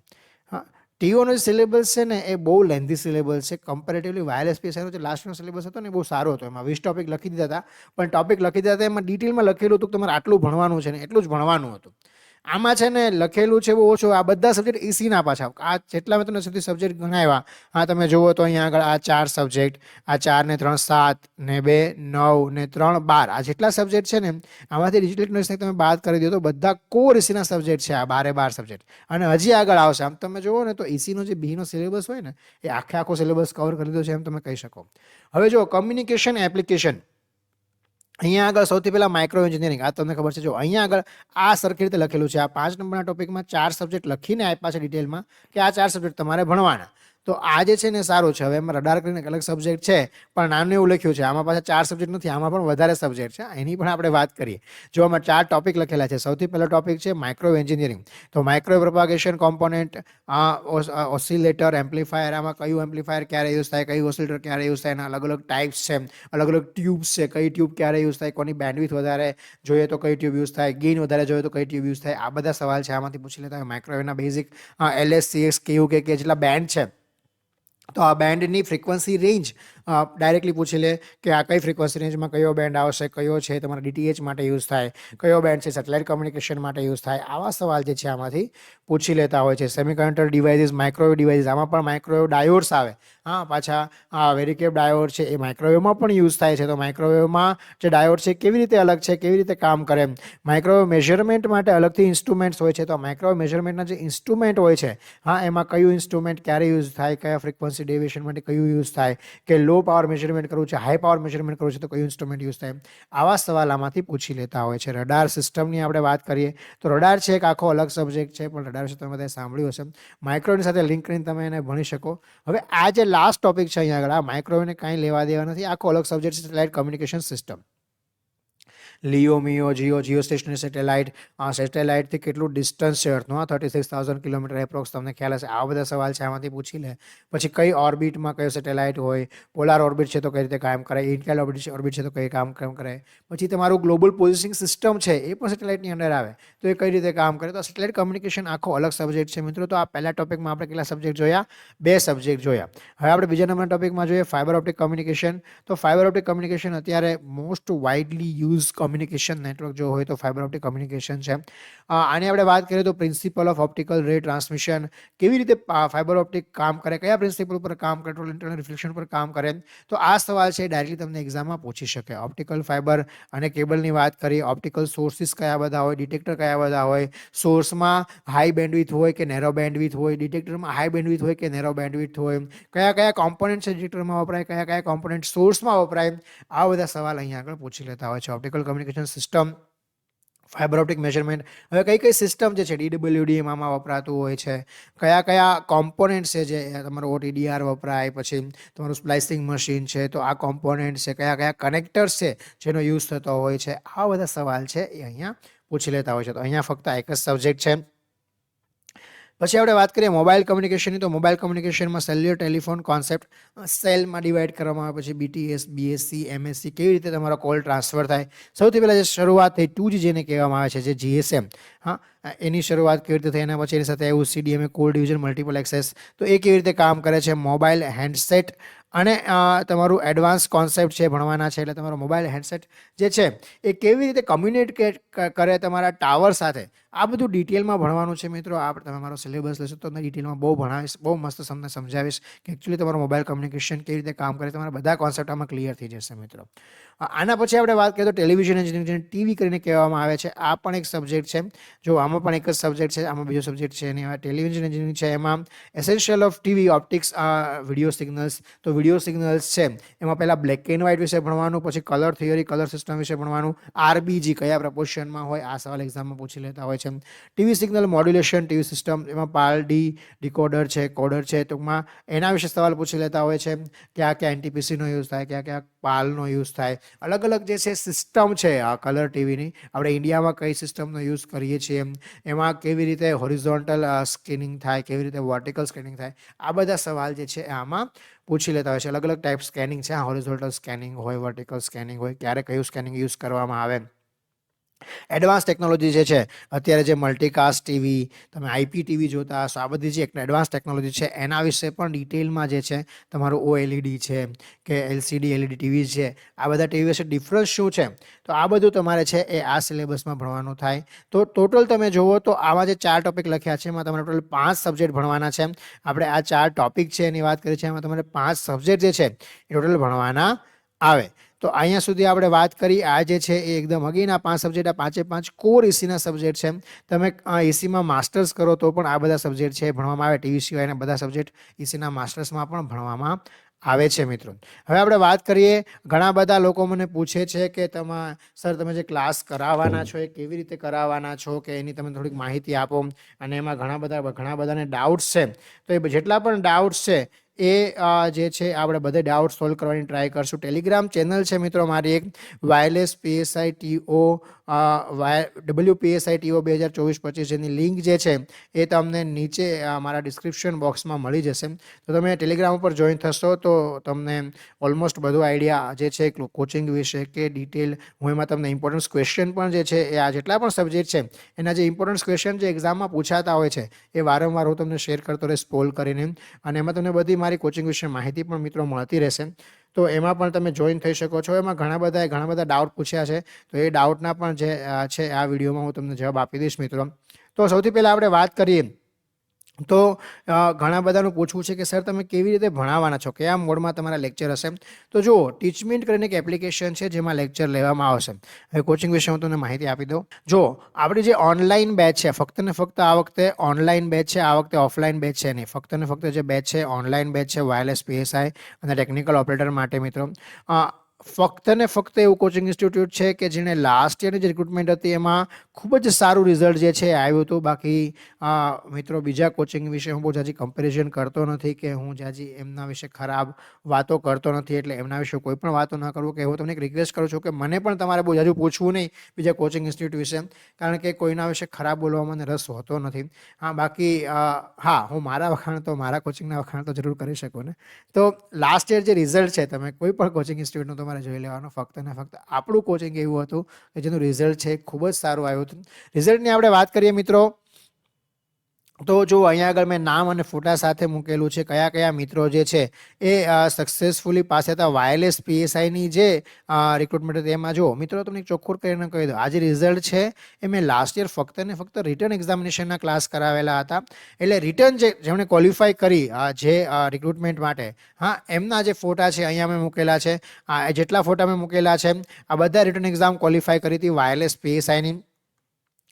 હા, TOનો જે સિલેબસ છે ને એ બહુ લેન્ધી સિલેબસ છે. કમ્પેરેટિવલી વાયરલેસ PSIનો જે લાસ્ટનો સિલેબસ હતો ને એ બહુ સારો હતો. એમાં 20 ટોપિક લખી દીધા હતા, પણ ટોપિક લખી દીધા હતા એમાં ડિટેલમાં લખેલું હતું કે તમારે આટલું ભણવાનું છે ને એટલું જ ભણવાનું હતું. આમાં છે ને લખેલું છે બહુ ઓછું. આ બધા સબ્જેક્ટ ECના પાછા. આ જેટલા મેં તમને સુધી સબ્જેક્ટ ગણાવ્યા, હા તમે જુઓ તો અહીંયા આગળ આ 4 સબ્જેક્ટ, આ 4 ને 3 7 ને 2 9 ને 3 12, આ જેટલા સબ્જેક્ટ છે ને આમાંથી ડિજિટલ ઇકોનોમિક્સને તમે બાદ કરી દો તો બધા કોર ECના સબ્જેક્ટ છે. આ 12 સબ્જેક્ટ અને હજી આગળ આવશે. આમ તમે જુઓ ને તો ECનો જે BEનો સિલેબસ હોય ને એ આખો સિલેબસ કવર કરી દીધો છે એમ તમે કહી શકો. હવે જો કમ્યુનિકેશન એપ્લિકેશન, અહીંયા આગળ સૌથી પહેલાં માઇક્રો એન્જિનિયરિંગ, આ તમને ખબર છે. જો અહીંયા આગળ આ સરખી રીતે લખેલું છે. આ 5 નંબરના ટોપિકમાં 4 સબ્જેક્ટ લખીને આપ્યા છે ડિટેલમાં કે આ 4 સબ્જેક્ટ તમારે ભણવાના. તો આ જે છે ને સારું છે. હવે એમાં રડાર કરીને અલગ સબ્જેક્ટ છે, પણ નાનું એવું લખ્યું છે. આમાં પાછા 4 સબ્જેક્ટ નથી, આમાં પણ વધારે સબ્જેક્ટ છે. એની પણ આપણે વાત કરીએ. જો આમાં 4 ટોપિક લખેલા છે. સૌથી પહેલો ટોપિક છે માઇક્રો એન્જિનિયરિંગ. તો micro propagation component, oscillator, amplifier, આમાં કયું એમ્પ્લીફાયર ક્યારે યુઝ થાય, કયું ઓસિલેટર ક્યારે યુઝ થાય, એના અલગ અલગ ટાઈપ્સ છે, અલગ અલગ ટ્યુબ્સ છે, કઈ ટ્યુબ ક્યારે યુઝ થાય, કોની બેન્ડવિથ વધારે જોઈએ તો કઈ ટ્યુબ યુઝ થાય, ગેઇન વધારે જોઈએ તો કઈ ટ્યુબ યુઝ થાય. આ બધા સવાલ છે, આમાંથી પૂછી લેતા હોય. માઇક્રોવેવના બેઝિક LS, CX, KU કે જેટલા બેન્ડ છે, તો આ બેન્ડની ફ્રીક્વન્સી રેન્જ ડાયરેક્ટલી પૂછી લે કે આ કઈ ફ્રીક્વન્સી રેન્જમાં કયો બેન્ડ આવશે, કયો છે તમારા DTH માટે યુઝ થાય, કયો બેન્ડ છે સેટેલાઇટ કમ્યુનિકેશન માટે યુઝ થાય. આવા સવાલ જે છે આમાંથી પૂછી લેતા હોય છે. સેમિકન્ડક્ટર ડિવાઇસીસ, માઇક્રોવેવ ડિવાઇસીસ, આમાં પણ માઇક્રોવેવ ડાયોડ્સ આવે. પાછા વેરીકેપ ડાયોડ છે એ માઇક્રોવેવમાં પણ યુઝ થાય છે. તો માઇક્રોવેવમાં જે ડાયોડ છે કેવી રીતે અલગ છે, કેવી રીતે કામ કરે. માઇક્રોવેવ મેઝરમેન્ટ માટે અલગથી ઇન્સ્ટ્રુમેન્ટ્સ હોય છે. તો માઇક્રોવેવ મેઝરમેન્ટના જે ઇન્સ્ટ્રુમેન્ટ હોય છે, એમાં કયું ઇન્સ્ટ્રુમેન્ટ ક્યારે યુઝ થાય, કયા ફ્રીક્વન્સી ડેવિએશન માટે કયું યુઝ થાય, કે લો પાવર મેઝરમેન્ટ કરવું છે, હાઈ પાવર મેઝરમેન્ટ કરવું છે તો કયું ઇન્સ્ટ્રુમેન્ટ યુઝ થાય. આવા સવાલ આમાંથી પૂછી લેતા હોય છે. રડાર સિસ્ટમની આપણે વાત કરીએ તો રડાર છે એક આખો અલગ સબ્જેક્ટ છે, પણ રડાર વિશે તમે બધાએ સાંભળ્યું હશે. માઇક્રોવેવની સાથે લિંક કરીને તમે એને ભણી શકો. હવે આ જે લાસ્ટ ટોપિક છે અહીંયા આગળ, આ માઇક્રોવેવને કાંઈ લેવા દેવા નથી. આખો અલગ સબ્જેક્ટ છે, સેટેલાઇટ કમ્યુનિકેશન સિસ્ટમ. લિયો, મિયો, જીઓ સ્ટેશનરી સેટેલાઇટ, સેટેલાઇટથી કેટલું ડિસ્ટન્સ છે અર્થનું, 36,000 કિલોમીટર એપ્રોક્સ, તમને ખ્યાલ હશે. આ બધા સવાલ છે, આમાંથી પૂછી લે. પછી કઈ ઓર્બિટમાં કયો સેટેલાઇટ હોય, પોલાર ઓર્બિટ છે તો કઈ રીતે કામ કરે, ઇન્કેલ ઓર્બિટ છે તો કઈ કામ કરે. પછી તમારું ગ્લોબલ પોઝિશનિંગ સિસ્ટમ છે એ પણ સેટેલાઇટની અંદર આવે, તો એ કઈ રીતે કામ કરે. તો સેટેલાઇટ કમ્યુનિકેશન આખો અલગ સબ્જેક્ટ છે મિત્રો. તો આ પહેલા ટોપિકમાં આપણે કેટલા સબ્જેક્ટ જોયા? 2 સબ્જેક્ટ જોયા. હવે આપણે બીજા નંબરના ટોપિકમાં જોઈએ ફાઇબર ઓપ્ટિક કમ્યુનિકેશન. તો ફાઇબર ઓપ્ટિક કમ્યુનિકેશન અત્યારે most widely use communication network જો હોય તો ફાઇબર ઓપ્ટિક કમ્યુનિકેશન છે. આની આપણે વાત કરીએ તો પ્રિન્સિપલ ઓફ ઓપ્ટિકલ રે ટ્રાન્સમિશન, કેવી રીતે ફાઇબર ઓપ્ટિક કામ કરે, કયા પ્રિન્સિપલ પર કામ કરે, ટોટલ ઇન્ટરનલ રિફ્લેક્શન પર કામ કરે. તો આ સવાલ છે ડાયરેક્ટલી તમને એક્ઝામમાં પૂછી શકે. ઓપ્ટિકલ ફાઇબર અને કેબલની વાત કરીએ. ઓપ્ટિકલ સોર્સિસ કયા બધા હોય, ડિટેક્ટર કયા બધા હોય, સોર્સમાં હાઈ બેન્ડવિથ હોય કે નેરો બેન્ડવિથ હોય, ડિટેક્ટરમાં હાઈ બેન્ડવિથ હોય કે નેરો બેન્ડવિથ હોય, કયા કયા કોમ્પોનન્ટ છે ડિટેક્ટરમાં વપરાય, કયા કયા કોમ્પોનન્ટ સોર્સમાં વપરાય. આ બધા સવાલ અહીંયા આગળ પૂછી લેતા હોય છે. Optical communication system, fibre optic measurement. હવે કઈ કઈ સિસ્ટમ જે છે DWDM આમાં વપરાતું હોય છે, કયા કયા કોમ્પોનન્ટ છે જે તમારું OTDR વપરાય, પછી તમારું સ્પ્લાઇસિંગ મશીન છે તો આ કોમ્પોનન્ટ છે, કયા કયા કનેક્ટર્સ છે જેનો યુઝ થતો હોય છે. આ બધા સવાલ છે એ અહીંયા પૂછી લેતા હોય છે. તો અહીંયા ફક્ત એક જ સબ્જેક્ટ છે. પછી આપણે વાત કરીએ મોબાઈલ કમ્યુનિકેશનની. તો મોબાઈલ કમ્યુનિકેશનમાં સેલ્યુલર ટેલિફોન કોન્સેપ્ટ સેલમાં ડિવાઈડ કરવામાં આવે. પછી BTS, BSC, MSC, કેવી રીતે તમારો કોલ ટ્રાન્સફર થાય. સૌથી પહેલાં જે શરૂઆત થઈ 2G જેને કહેવામાં આવે છે, જે GSM, એની શરૂઆત કેવી રીતે થઈ, એના પછી એની સાથે આવ્યું CDMA, code division multiple access. તો એ કેવી રીતે કામ કરે છે. મોબાઈલ હેન્ડસેટ અને તમારું એડવાન્સ કોન્સેપ્ટ છે ભણવાના છે. એટલે તમારો મોબાઈલ હેન્ડસેટ જે છે એ કેવી રીતે કમ્યુનિકેટ કરે તમારા ટાવર સાથે, આ બધું ડિટેલમાં ભણવાનું છે મિત્રો. આ તમે મારો સિલેબસ લેશો તો તમને ડિટેલમાં બહુ ભણાવીશ, બહુ મસ્ત તમને સમજાવીશ કે એકચ્યુઅલી તમારો મોબાઈલ કમ્યુનિકેશન કેવી રીતે કામ કરે. તમારા બધા કોન્સેપ્ટ આમાં ક્લિયર થઈ જશે મિત્રો. આના પછી આપણે વાત કરીએ તો ટેલિવિઝન એન્જિનિયરિંગ, જેને TV કરીને કહેવામાં આવે છે. આ પણ એક સબ્જેક્ટ છે. જો આમાં પણ એક જ સબ્જેક્ટ છે, આમાં બીજો સબ્જેક્ટ છે એની ટેલિવિઝન એન્જિનિયરિંગ છે. એમાં essential of TV, optics, video signals. તો વિડીયો સિગ્નલ્સ છે એમાં પહેલાં બ્લેક એન્ડ વ્હાઇટ વિશે ભણવાનું, પછી કલર થિયરી, કલર સિસ્ટમ વિશે ભણવાનું, RBG કયા પ્રપોર્શનમાં હોય, આ સવાલ એક્ઝામમાં પૂછી લેતા હોય છે. TV signal modulation, TV system, એમાં PAL-D ડીકોડર છે, કોડર છે, ટૂંકમાં એના વિશે સવાલ પૂછી લેતા હોય છે. ક્યાં ક્યાં NTPCનો યુઝ થાય, ક્યાં ક્યાં PAL-નો યુઝ થાય. અલગ અલગ જે છે સિસ્ટમ છે આ કલર TVની, આપણે ઇન્ડિયામાં કઈ સિસ્ટમનો યુઝ કરીએ છીએ, એમાં કેવી રીતે હોરિઝોન્ટલ સ્કેનિંગ થાય, કેવી રીતે વર્ટિકલ સ્કેનિંગ થાય. આ બધા સવાલ જે છે આમાં પૂછી લેતા હોય છે. અલગ અલગ ટાઈપ સ્કેનિંગ છે, હોરિઝોન્ટલ સ્કેનિંગ હોય, વર્ટિકલ સ્કેનિંગ હોય, ક્યારે કયું સ્કેનિંગ યુઝ કરવામાં આવે. એડવાન્સ ટેકનોલોજી જે છે અત્યારે જે મલ્ટીકાસ્ટ TV, તમે IPTV જોતા હશો, આ બધી જે એડવાન્સ ટેકનોલોજી છે એના વિશે પણ ડિટેલમાં જે છે તમારું OLED છે કે LCD LED TV છે, આ બધા TV વિશે ડિફરન્સ શું છે, તો આ બધું તમારે છે એ આ સિલેબસમાં ભણવાનું થાય. તો ટોટલ તમે જુઓ તો આમાં જે 4 ટોપિક લખ્યા છે એમાં તમારે ટોટલ 5 સબ્જેક્ટ ભણવાના છે. આપણે આ 4 ટોપિક છે એની વાત કરી છે, એમાં તમારે 5 સબ્જેક્ટ જે છે એ ટોટલ ભણવાના આવે. તો અહીંયા સુધી આપણે વાત કરી. આ જે છે એ એકદમ અગેન આ 5 સબ્જેક્ટ, આ 5 કોર ECના સબ્જેક્ટ છે. તમે ECમાં માસ્ટર્સ કરો તો પણ આ બધા સબ્જેક્ટ છે ભણવામાં આવે. TV સિવાયના બધા સબ્જેક્ટ ECના માસ્ટર્સમાં પણ ભણવામાં આવે છે મિત્રો. હવે આપણે વાત કરીએ, ઘણા બધા લોકો મને પૂછે છે કે સર તમે જે ક્લાસ કરાવવાના છો એ કેવી રીતે કરાવવાના છો, કે એની તમે થોડીક માહિતી આપો. અને એમાં ઘણા બધાને ડાઉટ્સ છે. તો એ જેટલા પણ ડાઉટ્સ છે એ જે છે આપણે બધે ડાઉટ સોલ્વ કરવાની ટ્રાય કરશું. ટેલિગ્રામ ચેનલ છે મિત્રો મારી એક, wireless PSI TO WPSI TO 2024-25, જેની લિંક જે છે એ તમને નીચે મારા ડિસ્ક્રિપ્શન બોક્સમાં મળી જશે. તો તમે ટેલિગ્રામ ઉપર જોઈન થશો તો તમને ઓલમોસ્ટ બધું આઈડિયા જે છે કોચિંગ વિશે કે ડિટેલ, હું એમાં તમને ઇમ્પોર્ટન્સ ક્વેશ્ચન પણ જે છે એ આ જેટલા પણ સબ્જેક્ટ છે એના જે ઇમ્પોર્ટન્સ ક્વેશ્ચન જે એક્ઝામમાં પૂછાતા હોય છે એ વારંવાર હું તમને શેર કરતો રહીશ પોલ કરીને. અને એમાં તમને બધી મારી કોચિંગ વિશે માહિતી પણ મિત્રો મળતી રહેશે. તો એમાં પણ તમે જોઈન થઈ શકો છો. એમાં ઘણા બધા ડાઉટ પૂછ્યા છે, તો એ ડાઉટના પણ જે છે આ વિડીયોમાં હું તમને જવાબ આપી દઈશ મિત્રો. તો સૌથી પહેલાં આપણે વાત કરીએ તો ઘણા બધાનું પૂછવું છે કે સર તમે કેવી રીતે ભણાવવાના છો, કયા મોડમાં તમારા લેક્ચર હશે. તો જુઓ, ટીચમેન્ટ કરીને એક એપ્લિકેશન છે જેમાં લેક્ચર લેવામાં આવશે. હવે કોચિંગ વિશે હું તમને માહિતી આપી દઉં. જો આપણી જે ઓનલાઈન બેચ છે, ફક્ત ને ફક્ત આ વખતે ઓનલાઈન બેચ છે, આ વખતે ઓફલાઈન બેચ છે નહીં. ફક્ત ને ફક્ત જે બેચ છે ઓનલાઈન બેચ છે, વાયરલેસ PSI અને ટેકનિકલ ઓપરેટર માટે મિત્રો. ફક્ત ને ફક્ત એવું કોચિંગ ઇન્સ્ટિટ્યૂટ છે કે જેણે લાસ્ટ યરની જે રિક્રુટમેન્ટ હતી એમાં ખૂબ જ સારું રિઝલ્ટ જે છે આવ્યું હતું. બાકી મિત્રો બીજા કોચિંગ વિશે હું બહુ જાજી કમ્પેરિઝન કરતો નથી, કે હું જાજી એમના વિશે ખરાબ વાતો કરતો નથી, એટલે એમના વિશે કોઈ પણ વાતો ન કરવું. કે હું તમને એક રિક્વેસ્ટ કરું છું કે મને પણ તમારે બહુ જાજુ પૂછવું નહીં બીજા કોચિંગ ઇન્સ્ટિટ્યૂટ વિશે, કારણ કે કોઈના વિશે ખરાબ બોલવામાં મને રસ હોતો નથી. બાકી હું મારા વખાણ તો મારા કોચિંગના વખાણ તો જરૂર કરી શકું ને. તો લાસ્ટ યર જે રિઝલ્ટ છે તમે કોઈ પણ કોચિંગ ઇન્સ્ટિટ્યૂટનું તમારે જોઈ લેવાનું. ફક્ત ને ફક્ત આપણું કોચિંગ એવું હતું કે જેનું રિઝલ્ટ છે ખૂબ જ સારું આવ્યું હતું. રિઝલ્ટની આપણે વાત કરીએ મિત્રો, તો જો અહીંયા આગળ મેં નામ અને ફોટા સાથે મૂકેલું છે કયા કયા મિત્રો જે છે એ સક્સેસફુલી પાસ થતા વાયરલેસ PSIની જે રિક્રુટમેન્ટ હતી. એમાં જો મિત્રો તમને ચોખ્ખું કરીને કહી દો, આ જે રિઝલ્ટ છે એ મેં લાસ્ટ યર ફક્ત ને ફક્ત રિટર્ન એક્ઝામિનેશનના ક્લાસ કરાવેલા હતા. એટલે રિટર્ન જેમણે ક્વોલિફાય કરી જે રિક્રુટમેન્ટ માટે, એમના જે ફોટા છે અહીંયા મેં મૂકેલા છે. જેટલા ફોટા મેં મૂકેલા છે આ બધા રિટર્ન એક્ઝામ ક્વોલિફાય કરી હતી વાયરલેસ PSIની.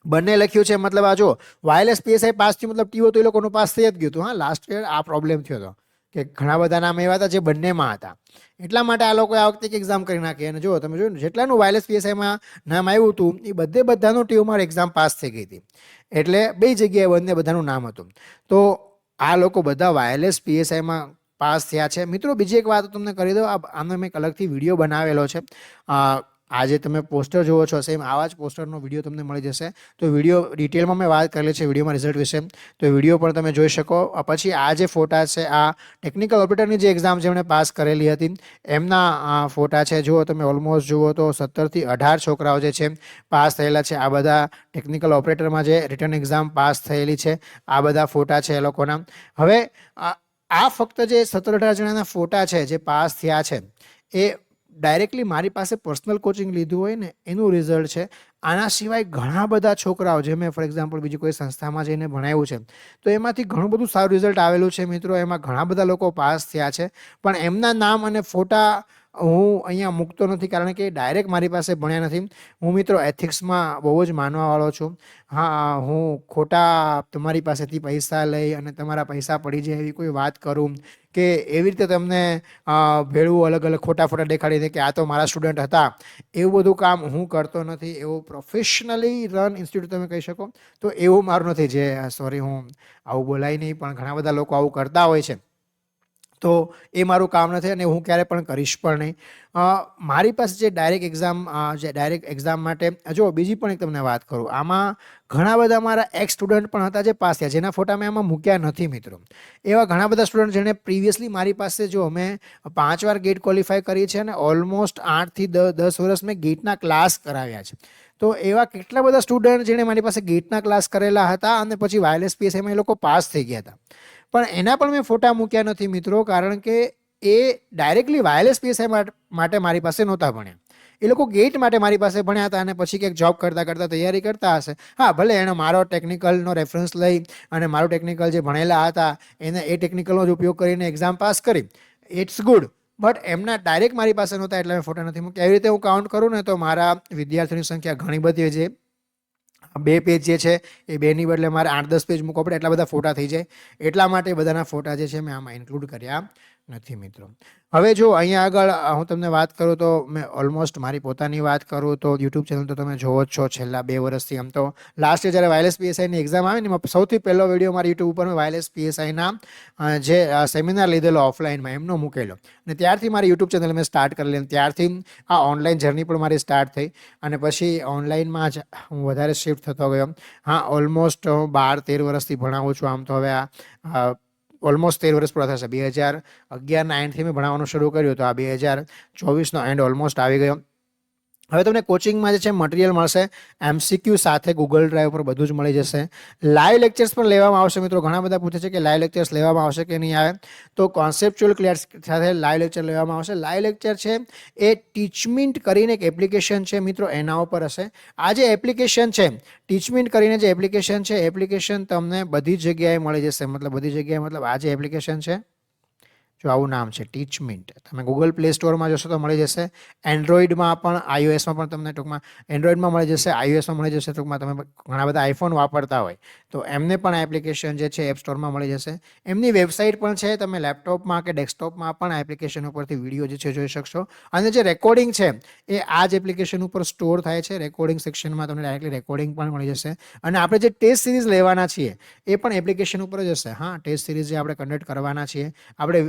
બંને લખ્યું છે, મતલબ આ જો વાયરલેસ PSI પાસ થયું મતલબ TO તો એ લોકોનું પાસ થઈ જ ગયું હતું. લાસ્ટ યર આ પ્રોબ્લેમ થયો હતો કે ઘણા બધા નામ એવા હતા જે બંનેમાં હતા, એટલા માટે આ લોકોએ આ વખતે એક એક્ઝામ કરી નાખી. અને જો તમે જોયું જેટલાનું વાયરલેસ PSIમાં નામ આવ્યું હતું એ બધાનું TOમાં એક્ઝામ પાસ થઈ ગઈ હતી. એટલે બે જગ્યાએ બધાનું નામ હતું. તો આ લોકો બધા વાયરલેસ PSIમાં પાસ થયા છે મિત્રો. બીજી એક વાત તમને કરી દઉં, આનો મેં એક અલગથી વિડીયો બનાવેલો છે. આજે તમે પોસ્ટર જોવો છો સેમ આવા જ પોસ્ટરનો વિડીયો તમને મળી જશે. તો વિડીયો ડિટેલમાં મેં વાત કરેલી છે વિડીયોમાં રિઝલ્ટ વિશે, તો એ વિડીયો પણ તમે જોઈ શકો. પછી આ જે ફોટા છે આ ટેકનિકલ ઓપરેટરની જે એક્ઝામ જેમણે પાસ કરેલી હતી એમના ફોટા છે. જુઓ તમે ઓલમોસ્ટ જુઓ તો 17 થી 18 છોકરાઓ જે છે પાસ થયેલા છે. આ બધા ટેકનિકલ ઓપરેટરમાં જે રિટર્ન એક્ઝામ પાસ થયેલી છે આ બધા ફોટા છે એ લોકોના. હવે આ ફક્ત જે 17-18 જણાના ફોટા છે જે પાસ થયા છે એ ડાયરેક્ટલી મારી પાસે પર્સનલ કોચિંગ લીધું હોય ને એનું રિઝલ્ટ છે. આના સિવાય ઘણા બધા છોકરાઓ જે મેં ફોર એક્ઝામ્પલ બીજી કોઈ સંસ્થામાં જઈને ભણાવ્યું છે તો એમાંથી ઘણું બધું સારું રિઝલ્ટ આવેલું છે મિત્રો. એમાં ઘણા બધા લોકો પાસ થયા છે, પણ એમના નામ અને ફોટા હું અહીંયા મૂકતો નથી, કારણ કે ડાયરેક્ટ મારી પાસે ભણ્યા નથી. હું મિત્રો એથિક્સમાં બહુ જ માનવાવાળો છું. હું ખોટા તમારી પાસેથી પૈસા લઈ અને તમારા પૈસા પડી જાય એવી કોઈ વાત કરું કે એવી રીતે તમને ભેળવું અલગ અલગ ખોટા ફોટા દેખાડીને કે આ તો મારા સ્ટુડન્ટ હતા, એવું બધું કામ હું કરતો નથી. એવું પ્રોફેશનલી રન ઇન્સ્ટિટ્યૂટ તમે કહી શકો તો એવું મારું નથી. જે સોરી હું આવું બોલાય નહીં, પણ ઘણા બધા લોકો આવું કરતા હોય છે, તો એ મારું કામ નથી અને હું ક્યારે પણ કરીશ પણ નહીં. મારી પાસે જે ડાયરેક્ટ એક્ઝામ માટે જો બીજી પણ એક તમને વાત કરું, આમાં ઘણા બધા મારા એક્સ સ્ટુડન્ટ પણ હતા જે પાસ થયા, જેના ફોટા મેં આમાં મૂક્યા નથી મિત્રો. એવા ઘણા બધા સ્ટુડન્ટ જેણે પ્રીવિયસલી મારી પાસે જો મેં 5 વાર ગેટ ક્વોલિફાય કરી છે અને ઓલમોસ્ટ 8 થી 10 વર્ષ મેં ગેટના ક્લાસ કરાવ્યા છે. તો એવા કેટલા બધા સ્ટુડન્ટ જેણે મારી પાસે ગેટના ક્લાસ કરેલા હતા અને પછી વાયરલેસ PSIમાં એ લોકો પાસ થઈ ગયા હતા, પણ એના પણ મેં ફોટા મૂક્યા નથી મિત્રો, કારણ કે એ ડાયરેક્ટલી વાયરલેસ PSI માટે મારી પાસે નહોતા ભણ્યા. એ લોકો ગેટ માટે મારી પાસે ભણ્યા હતા અને પછી કંઈક જોબ કરતાં તૈયારી કરતા હશે. ભલે એણે મારો ટેકનિકલનો રેફરન્સ લઈ અને મારું ટેકનિકલ જે ભણેલા હતા એ ટેકનિકલનો જ ઉપયોગ કરીને એક્ઝામ પાસ કરી, ઇટ્સ ગુડ. બટ એમના ડાયરેક્ટ મારી પાસે નહોતા એટલે મેં ફોટા નથી મૂક્યા. એવી રીતે હું કાઉન્ટ કરું ને તો મારા વિદ્યાર્થીઓની સંખ્યા ઘણી બધી છે. 2 પેજ જે છે એ 2ની બદલે મારે 8-10 પેજ મૂકવા પડે, એટલા બધા ફોટા થઈ જાય. એટલા માટે બધાના ફોટા જે છે મેં આમાં ઇન્ક્લુડ કર્યા નથી મિત્રો. હવે જો અહીંયા આગળ હું તમને વાત કરું તો મેં ઓલમોસ્ટ મારી પોતાની વાત કરું તો યુટ્યુબ ચેનલ તો તમે જોવો જ છો છેલ્લા 2 વર્ષથી. આમ તો લાસ્ટ યર જ્યારે વાયરલેસ પીએસઆઈની એક્ઝામ આવી ને એમાં સૌથી પહેલો વિડીયો મારી યુટ્યુબ ઉપર મેં વાયરલેસ પીએસઆઈના જે સેમિનાર લીધેલો ઓફલાઈનમાં એમનો મૂકેલો, અને ત્યારથી મારી યુટ્યુબ ચેનલ મેં સ્ટાર્ટ કરેલી, અને ત્યારથી આ ઓનલાઈન જર્ની પણ મારી સ્ટાર્ટ થઈ, અને પછી ઓનલાઈનમાં જ હું વધારે શિફ્ટ થતો ગયો. હા, ઓલમોસ્ટ 12-13 વર્ષથી ભણાવું છું. આમ તો હવે આ ઓલમોસ્ટ 13 વર્ષ પૂરા થશે. 2011ના એન્ડથી મેં ભણાવવાનું શરૂ કર્યું, તો આ 2024નો એન્ડ ઓલમોસ્ટ આવી ગયો. હવે તમને કોચિંગમાં જે છે મટીરિયલ મળશે, MCQ સાથે ગૂગલ ડ્રાઈવ પર બધું જ મળી જશે. લાઈવ લેક્ચર્સ પણ લેવામાં આવશે મિત્રો. ઘણા બધા પૂછે છે કે લાઈવ લેક્ચર્સ લેવામાં આવશે કે નહીં આવે, તો કોન્સેપ્ચ્યુઅલ ક્લિયર સાથે લાઈવ લેક્ચર લેવામાં આવશે. લાઈવ લેક્ચર છે એ ટીચમિન્ટ કરીને એક એપ્લિકેશન છે મિત્રો, એના ઉપર હશે. આ જે એપ્લિકેશન છે ટીચમિન્ટ કરીને જે એપ્લિકેશન છે, એપ્લિકેશન તમને બધી જગ્યાએ મળી જશે. મતલબ બધી જગ્યાએ, મતલબ આ જે એપ્લિકેશન છે, જો આવું નામ છે ટીચમિન્ટ, તમે ગૂગલ પ્લે સ્ટોરમાં જશો તો મળી જશે. એન્ડ્રોઈડમાં પણ, iOSમાં પણ તમને ટૂંકમાં એન્ડ્રોઈડમાં મળી જશે, iOSમાં મળી જશે. ટૂંકમાં તમે ઘણા બધા આઈફોન વાપરતા હોય તો એમને પણ આ એપ્લિકેશન જે છે એપ સ્ટોરમાં મળી જશે. એમની વેબસાઇટ પણ છે, તમે લેપટોપમાં કે ડેસ્કટોપમાં પણ આ એપ્લિકેશન ઉપરથી વિડીયો જે છે જોઈ શકશો. અને જે રેકોર્ડિંગ છે એ આ જ એપ્લિકેશન ઉપર સ્ટોર થાય છે. રેકોર્ડિંગ સેક્શનમાં તમને ડાયરેક્ટલી રેકોર્ડિંગ પણ મળી જશે. અને આપણે જે ટેસ્ટ સિરીઝ લેવાના છીએ એ પણ એપ્લિકેશન ઉપર જ હશે. હા, ટેસ્ટ સિરીઝ જે આપણે કન્ડક્ટ કરવાના છીએ, આપણે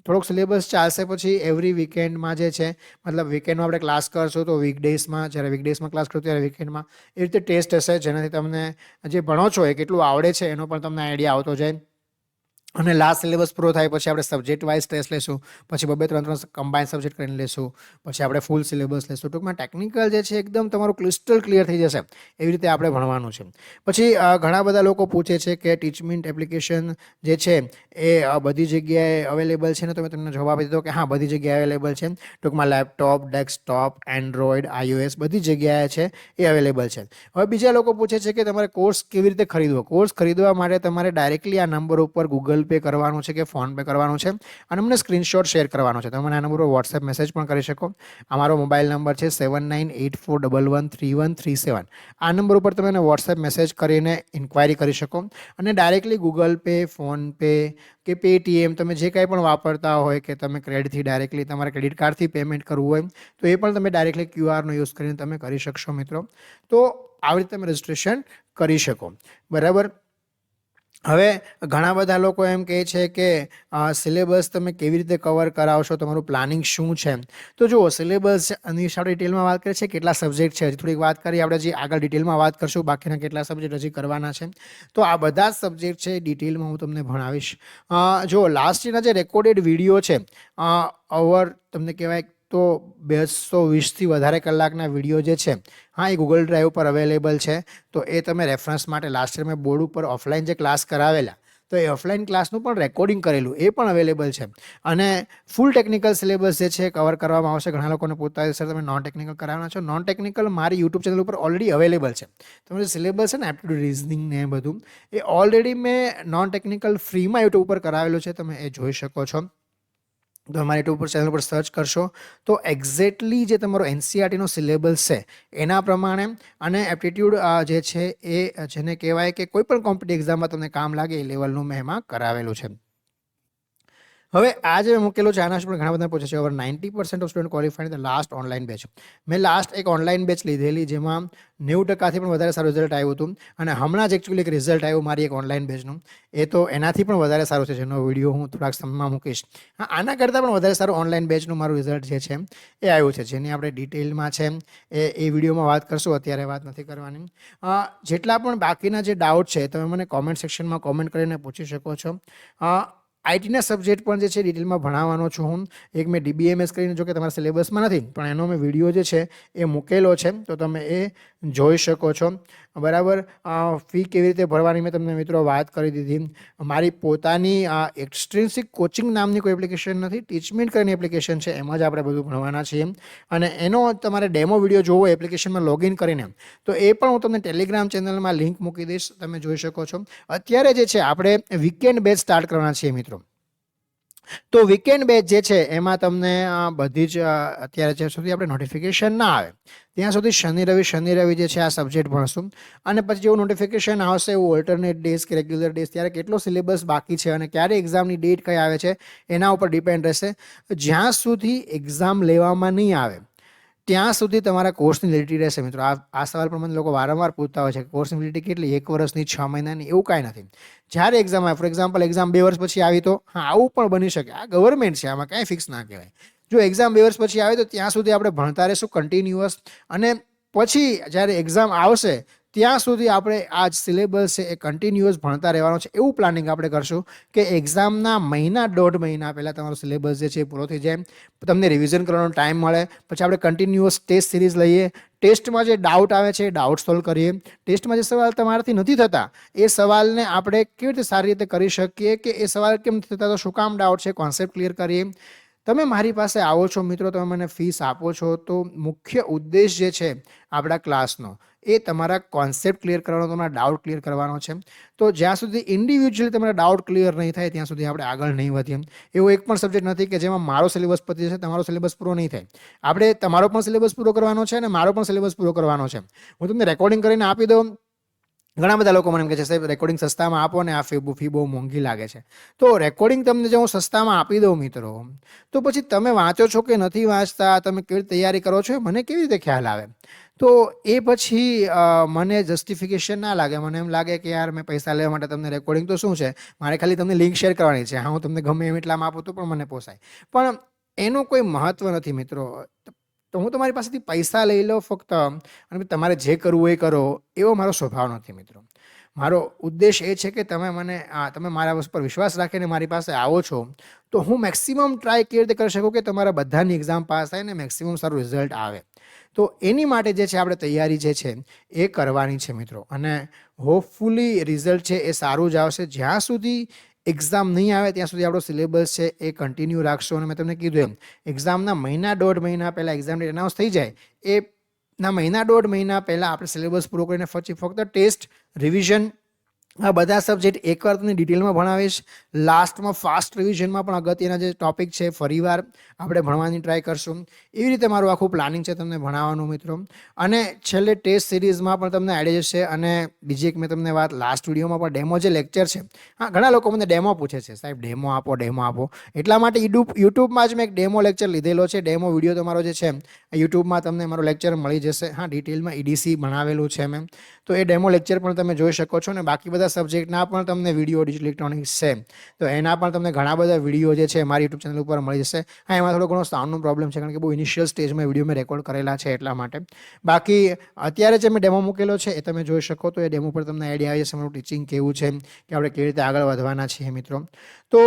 થોડોક સિલેબસ ચાલશે, પછી એવરી વીકેન્ડમાં જે છે, મતલબ વીકેન્ડમાં આપણે ક્લાસ કરશું, તો વીકડેઝમાં, જ્યારે વીકડેઝમાં ક્લાસ કરશું ત્યારે વીકેન્ડમાં એ રીતે ટેસ્ટ હશે, જેનાથી તમને જે ભણો છો એ કેટલું આવડે છે એનો પણ તમને આઈડિયા આવતો જાય. અને લાસ્ટ સિલેબસ પૂરો થાય પછી આપણે સબ્જેક્ટ વાઇઝ ટેસ્ટ લેશું, પછી 2-3 કમ્બાઇન સબ્જેક્ટ કરીને લેશું, પછી આપણે ફૂલ સિલેબસ લેશું. ટૂંકમાં ટેકનિકલ જે છે એકદમ તમારું ક્રિસ્ટલ ક્લિયર થઈ જશે, એવી રીતે આપણે ભણવાનું છે. પછી ઘણા બધા લોકો પૂછે છે કે ટીચમિન્ટ એપ્લિકેશન જે છે એ બધી જગ્યાએ અવેલેબલ છે ને, તો મેં તમને જવાબ દીધો કે હા, બધી જગ્યાએ અવેલેબલ છે. ટૂંકમાં લેપટોપ, ડેસ્કટોપ, એન્ડ્રોઈડ, iOS બધી જગ્યાએ છે એ અવેલેબલ છે. હવે બીજા લોકો પૂછે છે કે તમારે કોર્સ કેવી રીતે ખરીદવો. કોર્સ ખરીદવા માટે તમારે ડાયરેક્ટલી આ નંબર ઉપર ગૂગલ પે કરવાનું છે કે ફોન પે કરવાનું છે, અને અમને સ્ક્રીનશોટ શેર કરવાનો છે. તમે મને આ નંબર પર વોટ્સએપ મેસેજ પણ કરી શકો. અમારો મોબાઈલ નંબર છે 7984113137. આ નંબર ઉપર તમે વોટ્સએપ મેસેજ કરીને ઇન્ક્વાયરી કરી શકો. અને directly Google pay, phone pay કે પેટીએમ, તમે જે કાંઈ પણ વાપરતા હોય, કે તમે ક્રેડિટથી ડાયરેક્ટલી તમારે ક્રેડિટ કાર્ડથી પેમેન્ટ કરવું હોય તો એ પણ તમે ડાયરેક્ટલી QR નો યુઝ કરીને તમે કરી શકશો મિત્રો. તો આવી રીતે તમે રજિસ્ટ્રેશન કરી શકો. બરાબર. હવે ઘણા બધા લોકો એમ કહે છે કે સિલેબસ તમે કેવી રીતે કવર કરાવશો, તમારું પ્લાનિંગ શું છે. તો જુઓ, સિલેબસ અને આપણે ડિટેલમાં વાત કરીએ છીએ, કેટલા સબ્જેક્ટ છે હજી થોડીક વાત કરીએ આપણે, જે આગળ ડિટેલમાં વાત કરશું. બાકીના કેટલા સબ્જેક્ટ હજી કરવાના છે, તો આ બધા જ સબ્જેક્ટ છે ડિટેલમાં હું તમને ભણાવીશ. જો લાસ્ટ યરના જે રેકોર્ડેડ વિડીયો છે, ઓવર તમને કહેવાય તો 220થી વધારે કલાકના વિડીયો જે છે, હા, એ ગૂગલ ડ્રાઈવ પર અવેલેબલ છે. તો એ તમે રેફરન્સ માટે લાસ્ટ યર મેં બોર્ડ ઉપર ઓફલાઈન જે ક્લાસ કરાવેલા, તો એ ઓફલાઈન ક્લાસનું પણ રેકોર્ડિંગ કરેલું એ પણ અવેલેબલ છે. અને ફૂલ ટેકનિકલ સિલેબસ જે છે કવર કરવામાં આવશે. ઘણા લોકોને પૂછતા સર તમે નોન ટેકનિકલ કરાવવાના છો. નોન ટેકનિકલ મારી યુટ્યુબ ચેનલ ઉપર ઓલરેડી અવેલેબલ છે. તમારું સિલેબસ છે ને, એપ્ટિટ્યૂડ, રીઝનિંગ ને બધું, એ ઓલરેડી મેં નોન ટેકનિકલ ફ્રીમાં યુટ્યુબ ઉપર કરાવેલું છે. તમે એ જોઈ શકો છો. તો અમારી યુટ્યુબ પર ચેનલ પર સર્ચ કરશો તો એક્ઝેક્ટલી જે તમારો NCERTનો સિલેબસ છે એના પ્રમાણે, અને એપ્ટિટ્યૂડ જે છે એ જેને કહેવાય કે કોઈ પણ કોમ્પિટિટિવ એક્ઝામમાં તમને કામ લાગે એ લેવલનું મેં એમાં કરાવેલું છે. હવે આ જે મૂકેલો છે આના પણ ઘણા બધા પૂછે છે. Over 90% of student qualified the last online batch. મેં લાસ્ટ એક ઓનલાઈન બેચ લીધેલી, જેમાં 90%થી પણ વધારે સારું રિઝલ્ટ આવ્યું હતું. અને હમણાં જ એકચ્યુઅલી એક રિઝલ્ટ આવ્યું મારી એક ઓનલાઈન બેચનું, એ તો એનાથી પણ વધારે સારું છે, જેનો વિડીયો હું થોડાક સમયમાં મૂકીશ. હા, આના કરતાં પણ વધારે સારું ઓનલાઈન બેચનું મારું રિઝલ્ટ જે છે એ આવ્યું છે, જેની આપણે ડિટેલમાં છે એ વિડીયોમાં વાત કરશું. અત્યારે વાત નથી કરવાની. જેટલા પણ બાકીના જે ડાઉટ છે તમે મને કોમેન્ટ સેક્શનમાં કોમેન્ટ કરીને પૂછી શકો છો. આઈટીના સબ્જેક્ટ પણ જે છે ડિટેલમાં ભણાવવાનો છું હું. એક મેં DBMS કરીને, જો કે તમારા સિલેબસમાં નથી, પણ એનો મેં વિડીયો જે છે એ મૂકેલો છે, તો તમે એ જોઈ શકો છો. બરાબર. ફી કેવી રીતે ભરવાની મેં તમને મિત્રો વાત કરી દીધી. મારી પોતાની એક્સ્ટ્રિન્સિક કોચિંગ નામની કોઈ એપ્લિકેશન નથી, ટીચમિન્ટ કરીને એપ્લિકેશન છે, એમાં જ આપણે બધું ભણવાના છીએ. અને એનો તમારે ડેમો વિડીયો જોવો એપ્લિકેશનમાં લોગિન કરીને, તો એ પણ હું તમને ટેલિગ્રામ ચેનલમાં લિંક મૂકી દઈશ, તમે જોઈ શકો છો. અત્યારે જે છે આપણે વીકેન્ડ બેચ સ્ટાર્ટ કરવાના છીએ મિત્રો. તો વીકેન્ડ બેચ જે છે એમાં તમને બધી જ અત્યારે જ્યાં સુધી આપણે નોટિફિકેશન ના આવે ત્યાં સુધી શનિ રવિ જે છે આ સબ્જેક્ટ ભણશું, અને પછી જેવું નોટિફિકેશન આવશે એવું ઓલ્ટરનેટ ડેઝ કે રેગ્યુલર ડેઝ ત્યારે કેટલો સિલેબસ બાકી છે અને ક્યારે એક્ઝામની ડેટ કઈ આવે છે એના ઉપર ડિપેન્ડ રહેશે. જ્યાં સુધી એક્ઝામ લેવામાં નહીં આવે ત્યાં સુધી તમારા કોર્સની વેલિડિટી રહેશે. મિત્રો આ સવાલ પણ મને લોકો વારંવાર પૂછતા હોય છે કે કોર્સની વેલિડિટી કેટલી, 1 વર્ષની, 6 મહિનાની? એવું કાંઈ નથી. જ્યારે એક્ઝામ આવે, ફોર એક્ઝામ્પલ એક્ઝામ 2 વર્ષ પછી આવી તો હા, આવું પણ બની શકે. આ ગવર્મેન્ટ છે, આમાં કાંઈ ફિક્સ ના કહેવાય. જો એક્ઝામ 2 વર્ષ પછી આવે તો ત્યાં સુધી આપણે ભણતા રહીશું કન્ટિન્યુઅસ, અને પછી જ્યારે એક્ઝામ આવશે ત્યાં સુધી આપણે આ જ સિલેબસ છે એ કન્ટિન્યુઅસ ભણતા રહેવાનો છે. એવું પ્લાનિંગ આપણે કરશું કે એક્ઝામના મહિના 1.5 મહિના પહેલાં તમારો સિલેબસ જે છે એ પૂરો થઈ જાય, તમને રિવિઝન કરવાનો ટાઈમ મળે, પછી આપણે કન્ટિન્યુઅસ ટેસ્ટ સિરીઝ લઈએ, ટેસ્ટમાં જે ડાઉટ આવે છે એ ડાઉટ સોલ્વ કરીએ, ટેસ્ટમાં જે સવાલ તમારાથી નથી થતા એ સવાલને આપણે કેવી રીતે સારી રીતે કરી શકીએ, કે એ સવાલ કેમ નથી થતા, તો શું કામ ડાઉટ છે, કોન્સેપ્ટ ક્લિયર કરીએ. તમે મારી પાસે આવો છો મિત્રો, તમે મને ફીસ આપો છો, તો મુખ્ય ઉદ્દેશ જે છે આપણા ક્લાસનો એ તમારા કોન્સેપ્ટ ક્લિયર કરવાનો, તમારા ડાઉટ ક્લિયર કરવાનો છે. તો જ્યાં સુધી ઇન્ડિવિજ્યુઅલી તમારા ડાઉટ ક્લિયર નહીં થાય ત્યાં સુધી આપણે આગળ નહીં વધીએ. એવો એક પણ સબ્જેક્ટ નથી કે જેમાં મારો સિલેબસ પતી જશે, તમારો સિલેબસ પૂરો નહીં થાય. આપણે તમારો પણ સિલેબસ પૂરો કરવાનો છે અને મારો પણ સિલેબસ પૂરો કરવાનો છે. હું તમને રેકોર્ડિંગ કરીને આપી દઉં. ઘણા બધા લોકો મને એમ કહે છે સાહેબ રેકોર્ડિંગ સસ્તામાં આપો ને, આ ફી બહુ મોંઘી લાગે છે. તો રેકોર્ડિંગ તમને જો હું સસ્તામાં આપી દઉં મિત્રો, તો પછી તમે વાંચો છો કે નથી વાંચતા, તમે કેવી તૈયારી કરો છો, મને કેવી રીતે ખ્યાલ આવે? તો એ પછી મને જસ્ટિફિકેશન ના લાગે. મને એમ લાગે કે યાર મેં પૈસા લેવા માટે તમને રેકોર્ડિંગ તો શું છે, મારે ખાલી તમને લિંક શેર કરવાની છે. હા, હું તમને ગમે એમ એટલામાં આપું તો પણ મને પોસાય, પણ એનું કોઈ મહત્વ નથી મિત્રો. તો હું તમારી પાસેથી પૈસા લઈ લઉં ફક્ત, અને તમારે જે કરવું એ કરો, એવો મારો સ્વભાવ નથી મિત્રો. મારો ઉદ્દેશ એ છે કે તમે મારા પર વિશ્વાસ રાખીને મારી પાસે આવો છો તો હું મેક્સિમમ ટ્રાય કેવી રીતે કરી શકું કે તમારા બધાની એક્ઝામ પાસ થાય ને મેક્સિમમ સારું રિઝલ્ટ આવે. તો એની માટે જે છે આપણે તૈયારી જે છે એ કરવાની છે મિત્રો, અને હોપફુલી રિઝલ્ટ છે એ સારું જ આવશે. જ્યાં સુધી એક્ઝામ નહીં આવે ત્યાં સુધી આપણો સિલેબસ છે એ કન્ટિન્યુ રાખશો. અને મેં તમને કીધું એમ, એક્ઝામના મહિના 1.5 મહિના પહેલાં એક્ઝામ ડેટ એનાઉન્સ થઈ જાય, એ મહિના 1.5 મહિના પહેલાં આપણે સિલેબસ પૂરો કરીને ફક્ત ટેસ્ટ, રિવિઝન, આ બધા સબ્જેક્ટ એકવાર તમને ડિટેલમાં ભણાવીશ. લાસ્ટમાં ફાસ્ટ રિવિઝનમાં પણ અગત્યના જે ટોપિક છે ફરીવાર આપણે ભણવાની ટ્રાય કરશું. એવી રીતે મારું આખું પ્લાનિંગ છે તમને ભણાવવાનું મિત્રો. અને છેલ્લે ટેસ્ટ સિરીઝમાં પણ તમને આઈડિયા જશે. અને બીજી એક મેં તમને વાત, લાસ્ટ વિડીયોમાં પણ ડેમો જે લેક્ચર છે, હા ઘણા લોકો મને ડેમો પૂછે છે સાહેબ ડેમો આપો. એટલા માટે યુટ્યુબમાં જ મેં એક ડેમો લેક્ચર લીધેલો છે. ડેમો વિડીયો તમારો જે છે યુટ્યુબમાં તમને મારો લેક્ચર મળી જશે. હા, ડિટેલમાં EDC ભણાવેલું છે મેં, તો એ ડેમો લેક્ચર પણ તમે જોઈ શકો છો. અને બાકી બધા સબ્જેક્ટના પણ તમને વિડીયો ડિજિટલ ઇલેક્ટ્રોનિક્સ છે તો એના પણ તમને ઘણા બધા વિડીયો જે છે મારી યુટ્યુબ ચેનલ ઉપર મળી જશે. હા, એમાં થોડો ઘણો સાઉન્ડનો પ્રોબ્લેમ છે કારણ કે બહુ ઇનિશિયલ સ્ટેજમાં વિડીયો મેં રેકોર્ડ કરેલા છે એટલા માટે. બાકી અત્યારે જે મેં ડેમો મૂકેલો છે એ તમે જોઈ શકો, તો એ ડેમો પર તમને આઈડિયા આવી જશે મારું ટીચિંગ કેવું છે, કે આપણે કેવી રીતે આગળ વધવાના છીએ મિત્રો. તો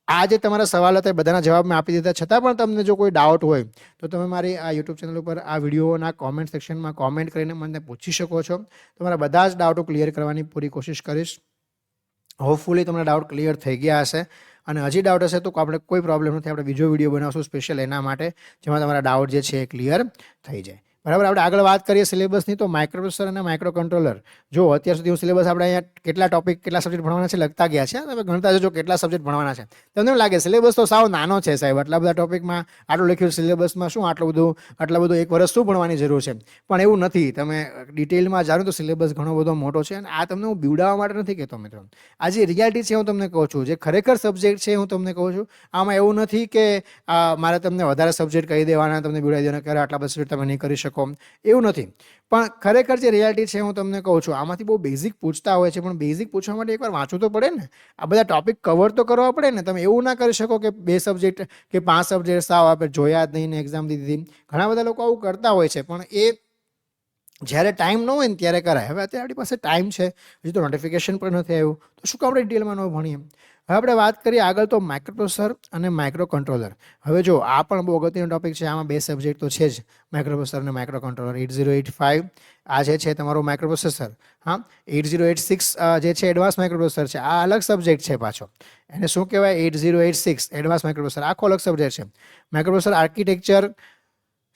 આ જે તમારા સવાલ હતા એ બધાના જવાબ મેં આપી દીધા. છતાં પણ તમને જો કોઈ ડાઉટ હોય તો તમે મારી આ યુટ્યુબ ચેનલ ઉપર આ વિડીયોના કોમેન્ટ સેક્શનમાં કોમેન્ટ કરીને મને પૂછી શકો છો. તમારા બધા જ ડાઉટો ક્લિયર કરવાની પૂરી કોશિશ કરીશ. હોપફુલી તમારા ડાઉટ ક્લિયર થઈ ગયા હશે, અને હજી ડાઉટ હશે તો આપણે કોઈ પ્રોબ્લેમ નથી, આપણે બીજો વિડીયો બનાવશું સ્પેશિયલ એના માટે, જેમાં તમારા ડાઉટ જે છે એ ક્લિયર થઈ જાય. બરાબર, આપણે આગળ વાત કરીએ સિલેબસની. તો માઇક્રોપ્રોસેસર અને માઇક્રો કંટ્રોલર, જો અત્યાર સુધી હું સિલેબસ આપણે અહીંયા કેટલા ટોપિક કેટલા સબ્જેક્ટ ભણવાના છે લખતા ગયા છે. તમે ગણતા જજો કેટલા સબ્જેક્ટ ભણવાના છે. તમને એમ લાગે સિલેબસ તો સાવ નાનો છે સાહેબ, આટલા બધા ટોપિકમાં આટલું લખ્યું સિલેબસમાં શું આટલું બધું 1 વર્ષ શું ભણવાની જરૂર છે? પણ એવું નથી. તમે ડિટેલમાં જાણો તો સિલેબસ ઘણો બધો મોટો છે. અને આ તમને હું બીવડાવવા માટે નથી કહેતો મિત્રો, આ જે રિયાલિટી છે હું તમને કહું છું, જે ખરેખર સબ્જેક્ટ છે હું તમને કહું છું. આમાં એવું નથી કે મારે તમને વધારે સબ્જેક્ટ કહી દેવાના, તમને બીવડાવી દેવાના કે આટલા બધા સબ્જેક્ટ તમે નહીં કરી શકો, એવું નથી. પણ ખરેખર જે રિયાલિટી છે હું તમને કહું છું, આમાંથી બહુ બેઝિક પૂછતા હોય છે, પણ બેઝિક પૂછવા માટે એકવાર વાંચવું તો પડે ને, આ બધા ટોપિક કવર તો કરવા પડે ને. તમે એવું ના કરી શકો કે 2 સબ્જેક્ટ કે 5 સબ્જેક્ટ સાવ આપણે જોયા જ નહીં ને એક્ઝામ દીધી. ઘણા બધા લોકો આવું કરતા હોય છે, પણ એ જ્યારે ટાઈમ ન હોય ને ત્યારે કરાય. હવે અત્યારે આપણી પાસે ટાઈમ છે, હજી તો નોટિફિકેશન પણ નથી આવ્યું, તો શું આપણે ડિટેલમાં ન ભણીએ. હવે આપણે વાત કરીએ આગળ, તો માઇક્રોપ્રોસેસર અને માઇક્રો કંટ્રોલર. હવે જો આ પણ બહુ અગત્યનો ટોપિક છે. આમાં 2 સબ્જેક્ટ તો છે જ, માઇક્રોપ્રોસેસર અને માઇક્રો કંટ્રોલર. 8085 આ જે છે તમારું માઇક્રોપ્રોસેસર, હા 8086 જે છે એડવાન્સ માઇક્રોપ્રોસેસર છે. આ અલગ સબ્જેક્ટ છે પાછો, એને શું કહેવાય 8086 એડવાન્સ માઇક્રોપ્રોસેસર, આખો અલગ સબ્જેક્ટ છે. Microprocessor architecture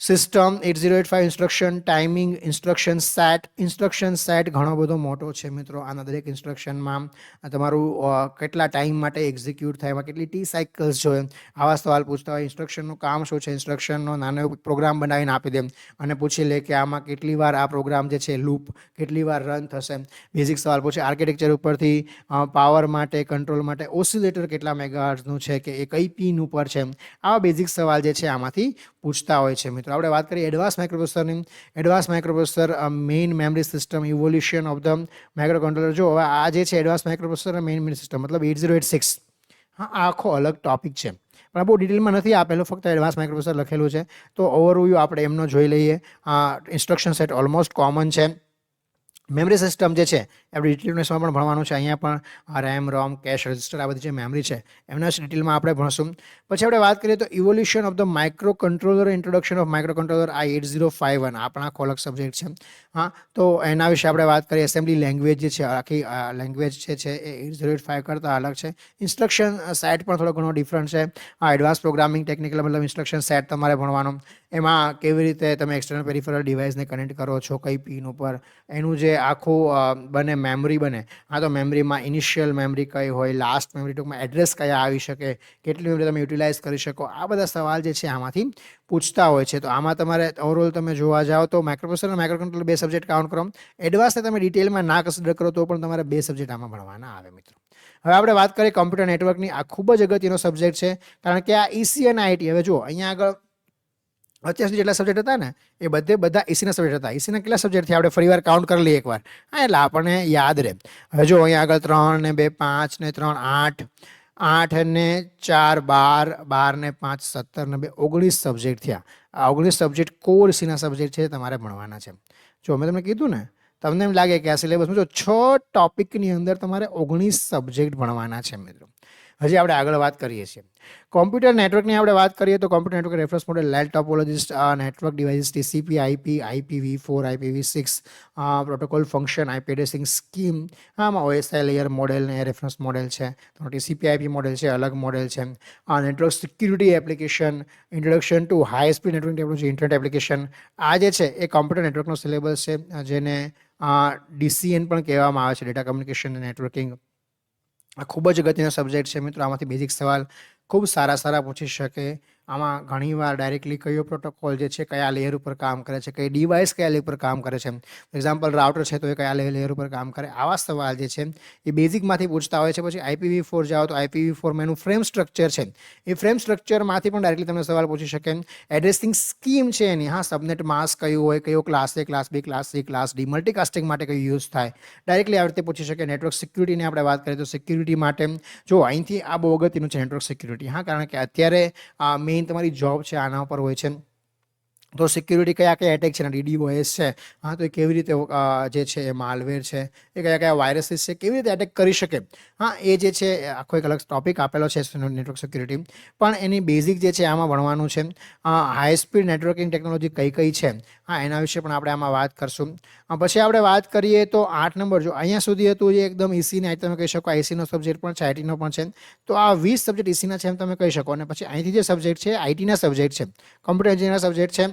system 8085 instruction timing instruction set ઘણો બધો મોટો છે મિત્રો. આના દરેક ઇન્સ્ટ્રક્શનમાં તમારું કેટલા ટાઈમ માટે એક્ઝિક્યુટ થાય, એમાં કેટલી ટી સાયકલ્સ જોઈએ, આવા સવાલ પૂછતા હોય. ઇન્સ્ટ્રક્શનનું કામ શું છે, ઇન્સ્ટ્રક્શનનો નાનો પ્રોગ્રામ બનાવીને આપી દે અને પૂછી લે કે આમાં કેટલી વાર આ પ્રોગ્રામ જે છે લૂપ કેટલી વાર રન થશે. બેઝિક સવાલ પૂછે. આર્કિટેક્ચર ઉપરથી પાવર માટે, કંટ્રોલ માટે ઓસિલેટર કેટલા મેગાહર્ટ્ઝનું છે કે એ કઈ પિન ઉપર છે, આવા બેઝિક સવાલ જે છે આમાંથી પૂછતા હોય છે મિત્રો. આપણે વાત કરીએ એડવાન્સ માઇક્રોપ્રોસેસરની. Advance microprocessor main memory system evolution of the microcontroller. જો હવે આ જે છે advance microprocessor main memory system મતલબ 8086, હા આ આખો અલગ ટોપિક છે પણ બહુ ડિટેલમાં નથી આપેલું, ફક્ત એડવાન્સ માઇક્રોપ્રોસેસર લખેલું છે. તો ઓવરવ્યૂ આપણે એમનો જોઈ લઈએ. ઇન્સ્ટ્રક્શન સેટ ઓલમોસ્ટ કોમન છે. મેમરી સિસ્ટમ જે છે આપણે ડિટેલમાં પણ ભણવાનું છે. અહીંયા પણ રેમ, રોમ, કેશ રજિસ્ટર આ બધી જે મેમરી છે એમના ડિટેલમાં આપણે ભણશું. પછી આપણે વાત કરીએ તો evolution of the micro controller, introduction of micro controller, આ 8051 આપણા આખો અલગ સબ્જેક્ટ છે. હા, તો એના વિશે આપણે વાત કરીએ. એસેમ્બલી લેંગ્વેજ જે છે, આખી લેંગ્વેજ જે છે એ 8085 કરતાં અલગ છે. ઇન્સ્ટ્રક્શન સેટ પણ થોડો ઘણો ડિફરન્ટ છે. આ એડવાન્સ પ્રોગ્રામિંગ ટેકનિકલ મતલબ ઇન્સ્ટ્રક્શન સેટ તમારે ભણવાનું. એમાં કેવી રીતે તમે એક્સટર્નલ પેરિફેરલ ડિવાઇસને કનેક્ટ કરો છો, કઈ પિન ઉપર, એનું જે આખું બને મેમરી બને. હા, તો મેમરીમાં ઇનિશિયલ મેમરી કઈ હોય, લાસ્ટ મેમરી, ટૂંકમાં એડ્રેસ કયા આવી શકે, કેટલી મેમરી તમે યુટિલાઇઝ કરી શકો, આ બધા સવાલ જે છે આમાંથી પૂછતા હોય છે. તો આમાં તમારે ઓવરઓલ તમે જોવા જાઓ તો માઇક્રોપ્રોસેસર અને માઇક્રો કંટ્રોલર 2 સબ્જેક્ટ કાઉન્ટ કરો. એડવાન્સને તમે ડિટેલમાં ના કન્સિડર કરો તો પણ તમારે 2 સબ્જેક્ટ આમાં ભણવાના આવે મિત્રો. હવે આપણે વાત કરીએ કોમ્પ્યુટર નેટવર્કની. આ ખૂબ જ અગત્યનો સબ્જેક્ટ છે કારણ કે આ ઈસી અને આઈટી. હવે જો અહીંયા આગળ અત્યાર સુધી જેટલા સબ્જેક્ટ હતા ને એ બધા ઈસીના સબ્જેક્ટ હતા. ઈસીના કેટલા સબ્જેક્ટ થયા આપણે ફરીવાર કાઉન્ટ કરી લઈએ એકવાર, હા, એટલે આપણને યાદ રહે. હવે જો અહીંયા આગળ 3 ને 2 5 ને 3 8, 8 ને 4 12, 12 ને 5 17 ને 2 19 સબ્જેક્ટ થયા. આ 19 સબ્જેક્ટ કોર ઈસીના સબ્જેક્ટ છે, તમારે ભણવાના છે. જો મેં તમને કીધું ને, તમને એમ લાગે કે આ સિલેબસમાં જો 6 ટોપિકની અંદર તમારે 19 સબ્જેક્ટ ભણવાના છે મિત્રો. હજી આપણે આગળ વાત કરીએ છીએ કોમ્પ્યુટર નેટવર્કની. આપણે વાત કરીએ તો કોમ્પ્યુટર નેટવર્ક રેફરન્સ મોડેલ, લેલ topologies, network devices, TCP, IP, IPv4, IPv6, protocol function, IP addressing scheme. આમાં OSI લેયર મોડેલ ને રેફરન્સ મોડેલ છે. ટીસીપી આઈપી મોડેલ છે, અલગ મોડેલ છે. Network security application, introduction to high speed network technology, internet application. આ જે છે એ computer નેટવર્કનો સિલેબસ છે, જેને DCN પણ કહેવામાં આવે છે, ડેટા કમ્યુનિકેશન નેટવર્કિંગ. આ ખૂબ જ અગત્યનો સબ્જેક્ટ છે મિત્રો. આમાંથી બેઝિક સવાલ ખૂબ સારા પૂછી શકે. આમાં ઘણીવાર ડાયરેક્ટલી કયો પ્રોટોકોલ જે છે કયા લેયર ઉપર કામ કરે છે, કઈ ડિવાઇસ કયા લેયર ઉપર કામ કરે છે. એક્ઝામ્પલ રાઉટર છે તો એ કયા લેયર ઉપર કામ કરે, આવા સવાલ જે છે એ બેઝિકમાંથી પૂછતા હોય છે. પછી IPv4 જાઓ તો IPv4 માં એનું ફ્રેમ સ્ટ્રક્ચર છે, એ ફ્રેમ સ્ટ્રક્ચરમાંથી પણ ડાયરેક્ટલી તમને સવાલ પૂછી શકે. એડ્રેસિંગ સ્કીમ છે એની, હા, સબનેટ માસ્ક કયું હોય, કયો class A, class B, class C, class D, મલ્ટીકાસ્ટિંગ માટે કયું યુઝ થાય, ડાયરેક્ટલી આવી રીતે પૂછી શકે. નેટવર્ક સિક્યુરિટીની આપણે વાત કરીએ તો સિક્યુરિટી માટે જો અહીંથી આ બહુ અગત્યનું છે નેટવર્ક સિક્યુરિટી. હા, કારણ કે અત્યારે મેઇન તમારી જોબ છે આના ઉપર હોય છે. તો સિક્યુરિટી કયા એટેક છે, DDoS છે, હા, તો એ કેવી રીતે જે છે એ માલવેર છે, એ કયા વાયરસીસ છે, કેવી રીતે એટેક કરી શકે, હા, એ જે છે આખો એક અલગ ટોપિક આપેલો છે નેટવર્ક સિક્યુરિટી. પણ એની બેઝિક જે છે આમાં ભણવાનું છે. હાઈ સ્પીડ નેટવર્કિંગ ટેકનોલોજી કઈ છે, હા, એના વિશે પણ આપણે આમાં વાત કરશું. પછી આપણે વાત કરીએ તો 8 નંબર, જો અહીંયા સુધી હતું એ એકદમ ઈસીને તમે કહી શકો, આઈસીનો સબ્જેક્ટ પણ છે, આઈટીનો પણ છે. તો આ 20 સબ્જેક્ટ ઈસીના છે એમ તમે કહી શકો. અને પછી અહીંથી જે સબ્જેક્ટ છે આઈટીના સબ્જેક્ટ છે, કોમ્પ્યુટર એન્જિનિયરના સબ્જેક્ટ છે.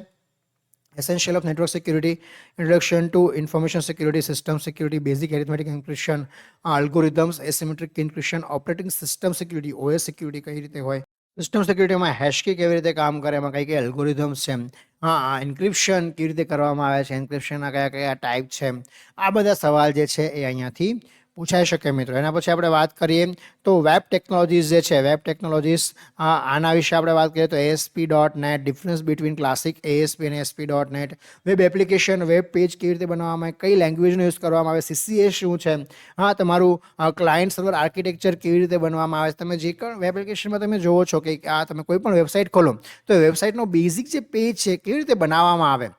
Essential of network security, introduction to information security, system security, basic arithmetic encryption, algorithms, asymmetric encryption, operating system security, OS security કઈ રીતે હોય, સિસ્ટમ સિક્યુરિટીમાં હેશ કી કેવી રીતે કામ કરે, એમાં કઈ એલ્ગોરિધમ્સ છે, હા, એન્ક્રિપ્શન કેવી રીતે કરવામાં આવે છે, એન્ક્રિપ્શનના કયા ટાઈપ છે, આ બધા સવાલ જે છે એ અહીંયાથી પૂછાઈ શકે મિત્રો. એના પછી આપણે વાત કરીએ તો વેબ ટેકનોલોજીસ જે છે, વેબ ટેકનોલોજીસ, આના વિશે આપણે વાત કરીએ તો ASP.NET, difference between classic ASP અને ASP.NET, web application, web page કેવી રીતે બનાવવામાં આવે, કઈ લેંગ્વેજનો યુઝ કરવામાં આવે, CCS શું છે, હા, તમારું ક્લાયન્ટ સર્વર આર્કિટેક્ચર કેવી રીતે બનાવવામાં આવે છે. તમે જે પણ વેબ એપ્લિકેશનમાં તમે જોવો છો કે તમે કોઈ પણ વેબસાઇટ ખોલો તો એ વેબસાઇટનો બેઝિક જે પેજ છે કેવી રીતે બનાવવામાં આવે,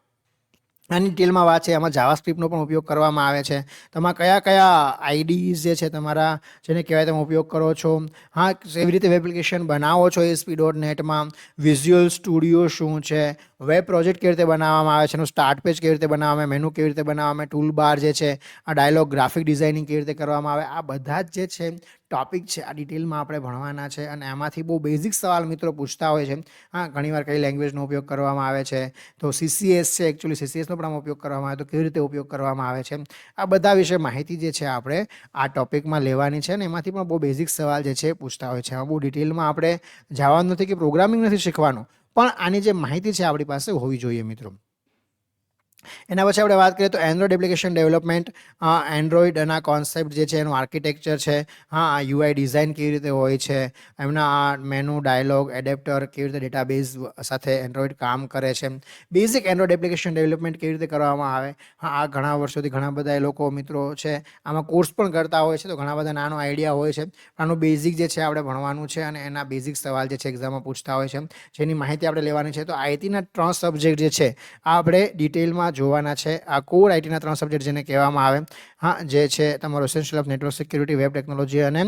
આની ડિટેલમાં વાત છે. આમાં જાવાસ્ક્રિપ્ટનો પણ ઉપયોગ કરવામાં આવે છે. તમારા કયા આઈડીઝ જે છે તમારા, જેને કહેવાય તમે ઉપયોગ કરો છો, હા, એવી રીતે વેબ એપ્લિકેશન બનાવો છો ASP.NETમાં. વિઝ્યુઅલ સ્ટુડિયો શું છે, વેબ પ્રોજેક્ટ કેવી રીતે બનાવવામાં આવે છે, એનું સ્ટાર્ટ પેજ કેવી રીતે બનાવવામાં આવે, મેનુ કેવી રીતે બનાવવામાં આવે, ટૂલ બાર જે છે, આ ડાયલોગ, ગ્રાફિક ડિઝાઇનિંગ કેવી રીતે કરવામાં આવે, આ બધા જ જે છે ટોપિક છે આ ડિટેલમાં આપણે ભણવાના છે અને આમાંથી બહુ બેઝિક સવાલ મિત્રો પૂછતા હોય છે. હા, ઘણીવાર કઈ લેંગ્વેજનો ઉપયોગ કરવામાં આવે છે, તો CCS છે, એકચ્યુઅલી CCSનો પણ ઉપયોગ કરવામાં આવે તો કેવી રીતે ઉપયોગ કરવામાં આવે છે, આ બધા વિશે માહિતી જે છે આપણે આ ટોપિકમાં લેવાની છે. અને એમાંથી પણ બહુ બેઝિક સવાલ જે છે પૂછતા હોય છે. બહુ ડિટેલમાં આપણે જવાનું નથી કે પ્રોગ્રામિંગ નથી શીખવાનું, પણ આની જે માહિતી છે આપણી પાસે હોવી જોઈએ મિત્રો. એના પછી આપણે વાત કરીએ તો એન્ડ્રોઈડ એપ્લિકેશન ડેવલપમેન્ટ, એન્ડ્રોઈડના કોન્સેપ્ટ જે છે એનું આર્કિટેક્ચર છે, હા UI ડિઝાઇન કેવી રીતે હોય છે, એમના મેનુ, ડાયલોગ, એડેપ્ટર, કેવી રીતે ડેટાબેઝ સાથે એન્ડ્રોઈડ કામ કરે છે, બેઝિક એન્ડ્રોઈડ એપ્લિકેશન ડેવલપમેન્ટ કેવી રીતે કરવામાં આવે. હા, આ ઘણા વર્ષોથી ઘણા બધા એ લોકો મિત્રો છે આમાં કોર્સ પણ કરતા હોય છે, તો ઘણા બધા નાનો આઈડિયા હોય છે. આનું બેઝિક જે છે આપણે ભણવાનું છે અને એના બેઝિક સવાલ જે છે એક્ઝામમાં પૂછતા હોય છે, જેની માહિતી આપણે લેવાની છે. તો આઈટીના 3 સબ્જેક્ટ જે છે આ આપણે ડિટેલમાં જોવાના છે. આ કોર આઈટીના 3 સબ્જેક્ટ જેને કહેવામાં આવે, હા, જે છે તમારો essential of network security, web technology અને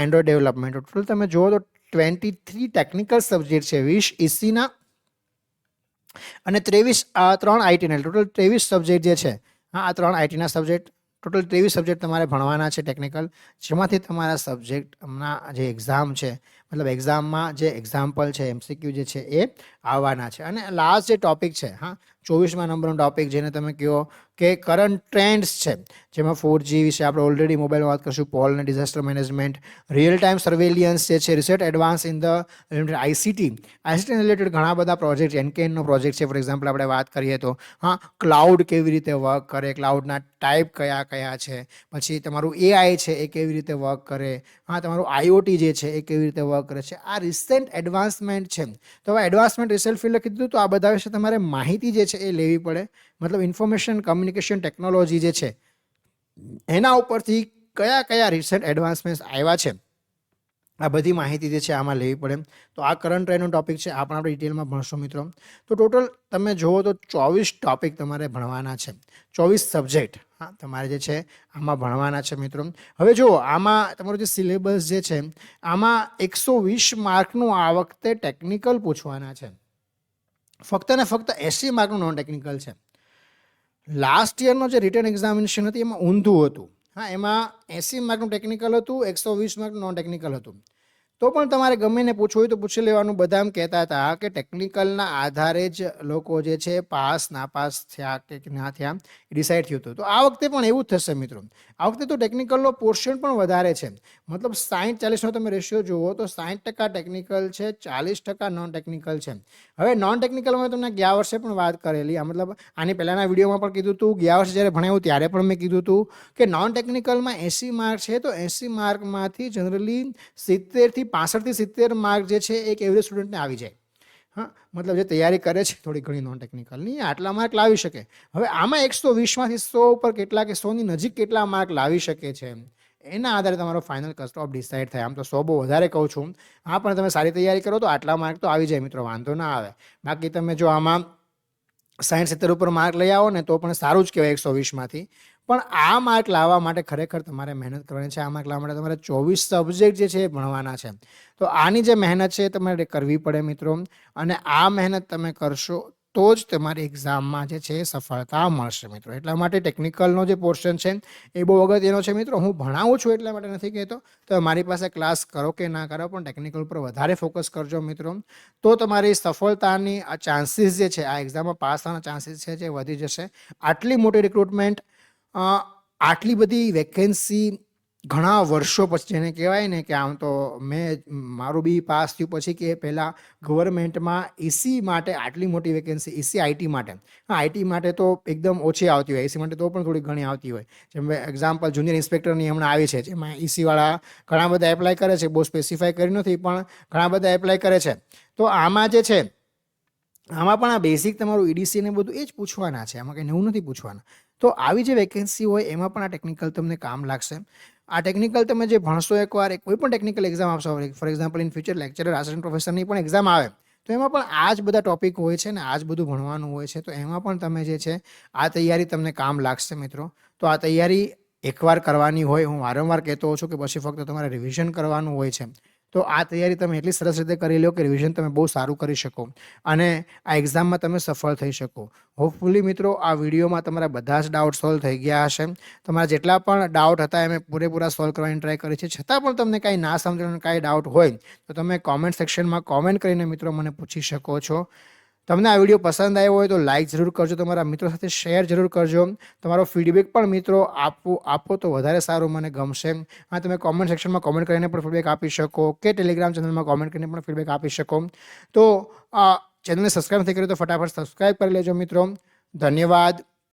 એન્ડ્રોઈડ ડેવલપમેન્ટ. ટોટલ તમે જુઓ તો 23 ટેકનિકલ સબ્જેક્ટ છે, 20 ECના અને 3 આઈટીના. ટોટલ 23 સબ્જેક્ટ જે છે, હા, આ 3 આઈટીના સબ્જેક્ટ, ટોટલ 23 સબ્જેક્ટ તમારે ભણવાના છે ટેકનિકલ, જેમાંથી તમારા સબ્જેક્ટના જે એક્ઝામ છે, મતલબ એક્ઝામમાં જે એક્ઝામ્પલ છે, MCQ જે છે એ આવવાના છે. અને લાસ્ટ જે ટોપિક છે, હા, 24મા નંબરનો ટોપિક જેને તમે કહો કે કરંટ ટ્રેન્ડ્સ છે, જેમાં 4G વિશે આપણે ઓલરેડી મોબાઈલમાં વાત કરીશું, પોલ અને ડિઝાસ્ટર મેનેજમેન્ટ, રિયલ ટાઈમ સર્વેલિયન્સ જે છે, research advance in the ICT related ઘણા બધા પ્રોજેક્ટ, એનકેનનો પ્રોજેક્ટ છે ફોર એક્ઝામ્પલ આપણે વાત કરીએ તો, હા, ક્લાઉડ કેવી રીતે વર્ક કરે, ક્લાઉડના ટાઈપ કયા કયા છે, પછી તમારું AI છે એ કેવી રીતે વર્ક કરે, હા, તમારું IoT જે છે એ કેવી રીતે વર્ક કરે છે. આ રિસેન્ટ એડવાન્સમેન્ટ છે. તો હવે એડવાન્સમેન્ટ રિસર્ચ ફિલ્ડ કીધું, તો આ બધા વિશે તમારે માહિતી જે છે એ લેવી પડે. મતલબ ઇન્ફોર્મેશન કમ્યુનિકેશન ટેકનોલોજી જે છે એના ઉપરથી કયા કયા રિસેન્ટ એડવાન્સમેન્ટ આવ્યા છે, આ બધી માહિતી જે છે આમાં લેવી પડે. તો આ કરંટ ટ્રેન્ડનો ટોપિક છે, આ પણ આપણે ડિટેલમાં ભણશો મિત્રો. તો ટોટલ તમે જુઓ તો 24 ટોપિક તમારે ભણવાના છે, 24 સબ્જેક્ટ, હા, તમારે જે છે આમાં ભણવાના છે મિત્રો. હવે જુઓ, આમાં તમારું જે સિલેબસ જે છે આમાં 120 માર્કનું આ વખતે ટેકનિકલ પૂછવાના છે, ફક્ત ને ફક્ત 80 માર્કનું નોન ટેકનિકલ છે. લાસ્ટ યરનો જે રિટર્ન એક્ઝામિનેશન હતી એમાં ઊંધું હતું. હા, એમાં 80 માર્કનું ટેકનિકલ હતું, 120 માર્કનું નોન ટેકનિકલ હતું. તો પણ તમારે ગમે ને પૂછવું હોય તો પૂછી લેવાનું. બધા એમ કહેતા હતા કે ટેકનિકલના આધારે જ લોકો જે છે પાસ નાપાસ થયા કે ના થયા એ ડિસાઇડ થયું હતું. તો આ વખતે પણ એવું જ થશે મિત્રો. આ વખતે તો ટેકનિકલનો પોર્શન પણ વધારે છે, મતલબ 60-40નો તમે રેશિયો જુઓ તો 60% ટેકનિકલ છે, 40% નોન ટેકનિકલ છે. હવે નોન ટેકનિકલમાં તમને ગયા વર્ષે પણ વાત કરેલી, મતલબ આની પહેલાંના વિડીયોમાં પણ કીધું હતું, ગયા વર્ષે જ્યારે ભણાવ્યું ત્યારે પણ મેં કીધું હતું કે નોન ટેકનિકલમાં 80 માર્ક છે, તો 80 માર્કમાંથી જનરલી 65 થી 70 માર્ક જે છે એક એવરેજ સ્ટુડન્ટને આવી જાય. હા, મતલબ જે તૈયારી કરે છે થોડી ઘણી નોન ટેકનિકલની, આટલા માર્ક લાવી શકે. હવે આમાં 120માંથી 100 ઉપર કેટલા કે 100ની નજીક કેટલા માર્ક લાવી શકે છે, એના આધારે તમારો ફાઇનલ કટ ઓફ ડિસાઇડ થાય. આમ તો 100 બહુ વધારે કહું છું, હા, પણ તમે સારી તૈયારી કરો તો આટલા માર્ક તો આવી જાય મિત્રો, વાંધો ના આવે. બાકી તમે જો આમાં 60-70 ઉપર માર્ક લઈ આવો ને તો પણ સારું જ કહેવાય 120માંથી. પણ આ માર્ક લાવવા માટે ખરેખર તમારે મહેનત કરવાની છે. આ માર્ક લાવવા માટે તમારે 24 સબ્જેક્ટ જે છે એ ભણવાના છે. તો આની જે મહેનત છે એ તમારે કરવી પડે મિત્રો, અને આ મહેનત તમે કરશો તો જ તમારી એક્ઝામમાં જે છે સફળતા મળશે મિત્રો. એટલા માટે ટેકનિકલનો જે પોર્શન છે એ બહુ અગત્યનો છે મિત્રો. હું ભણાવું છું એટલા માટે નથી કહેતો, તો મારી પાસે ક્લાસ કરો કે ના કરો, પણ ટેકનિકલ ઉપર વધારે ફોકસ કરજો મિત્રો, તો તમારી સફળતાની આ ચાન્સીસ જે છે, આ એક્ઝામમાં પાસ થવાના ચાન્સીસ છે જે વધી જશે. આટલી મોટી રિક્રુટમેન્ટ, આટલી બધી વેકેન્સી ઘણા વર્ષો પછી, જેને કહેવાય ને કે આમ તો મારું બી પાસ થયું પછી કે પહેલાં ગવર્મેન્ટમાં EC માટે આટલી મોટી વેકેન્સી, EC IT માટે, હા, IT માટે તો એકદમ ઓછી આવતી હોય, EC માટે તો પણ થોડી ઘણી આવતી હોય. જેમ એક્ઝામ્પલ જુનિયર ઇન્સ્પેક્ટરની હમણાં આવી છે, જેમાં EC-વાળા ઘણા બધા એપ્લાય કરે છે, બહુ સ્પેસિફાઈ કર્યું નથી પણ ઘણા બધા એપ્લાય કરે છે. તો આમાં જે છે આમાં પણ આ બેઝિક તમારું EDC ને બધું એ જ પૂછવાના છે, આમાં કંઈ નવું નથી પૂછવાના. તો આવી જે વેકેન્સી હોય એમાં પણ આ ટેકનિકલ તમને કામ લાગશે. આ ટેકનિકલ તમે જે ભણશો એકવાર, કોઈ પણ ટેકનિકલ એક્ઝામ આપશો, for example in future lecturer, assistant પ્રોફેસરની પણ એક્ઝામ આવે તો એમાં પણ આ જ બધા ટોપિક હોય છે ને આ જ બધું ભણવાનું હોય છે. તો એમાં પણ તમે જે છે આ તૈયારી તમને કામ લાગશે મિત્રો. તો આ તૈયારી એકવાર કરવાની હોય, હું વારંવાર કહેતો હોઉં છું કે પછી ફક્ત તમારે રિવિઝન કરવાનું હોય છે. તો આ તૈયારી તમે એટલી સરસ રીતે કરી લો કે રિવિઝન તમે બહુ સારું કરી શકો અને આ એક્ઝામમાં તમે સફળ થઈ શકો. હોપફુલી મિત્રો આ વિડીયોમાં તમારા બધા જ ડાઉટ સોલ્વ થઈ ગયા હશે. તમારા જેટલા પણ ડાઉટ હતા એ મેં પૂરેપૂરા સોલ્વ કરવાની ટ્રાય કરી છે. છતાં પણ તમને કાંઈ ના સમજણ કાંઈ ડાઉટ હોય તો તમે કોમેન્ટ સેક્શનમાં કોમેન્ટ કરીને મિત્રો મને પૂછી શકો છો. તમને આ વિડીયો પસંદ આવ્યો હોય તો લાઇક જરૂર કરજો, તમારા મિત્રો સાથે શેર જરૂર કરજો. તમારો ફીડબેક પણ મિત્રો આપો તો વધારે સારું, મને ગમશે. હા, તમે કોમેન્ટ સેક્શનમાં કોમેન્ટ કરીને પણ ફીડબેક આપી શકો કે ટેલિગ્રામ ચેનલમાં કોમેન્ટ કરીને પણ ફીડબેક આપી શકો. તો ચેનલને સબસ્ક્રાઈબ નથી કર્યું તો ફટાફટ સબસ્ક્રાઈબ કરી લેજો મિત્રો. ધન્યવાદ.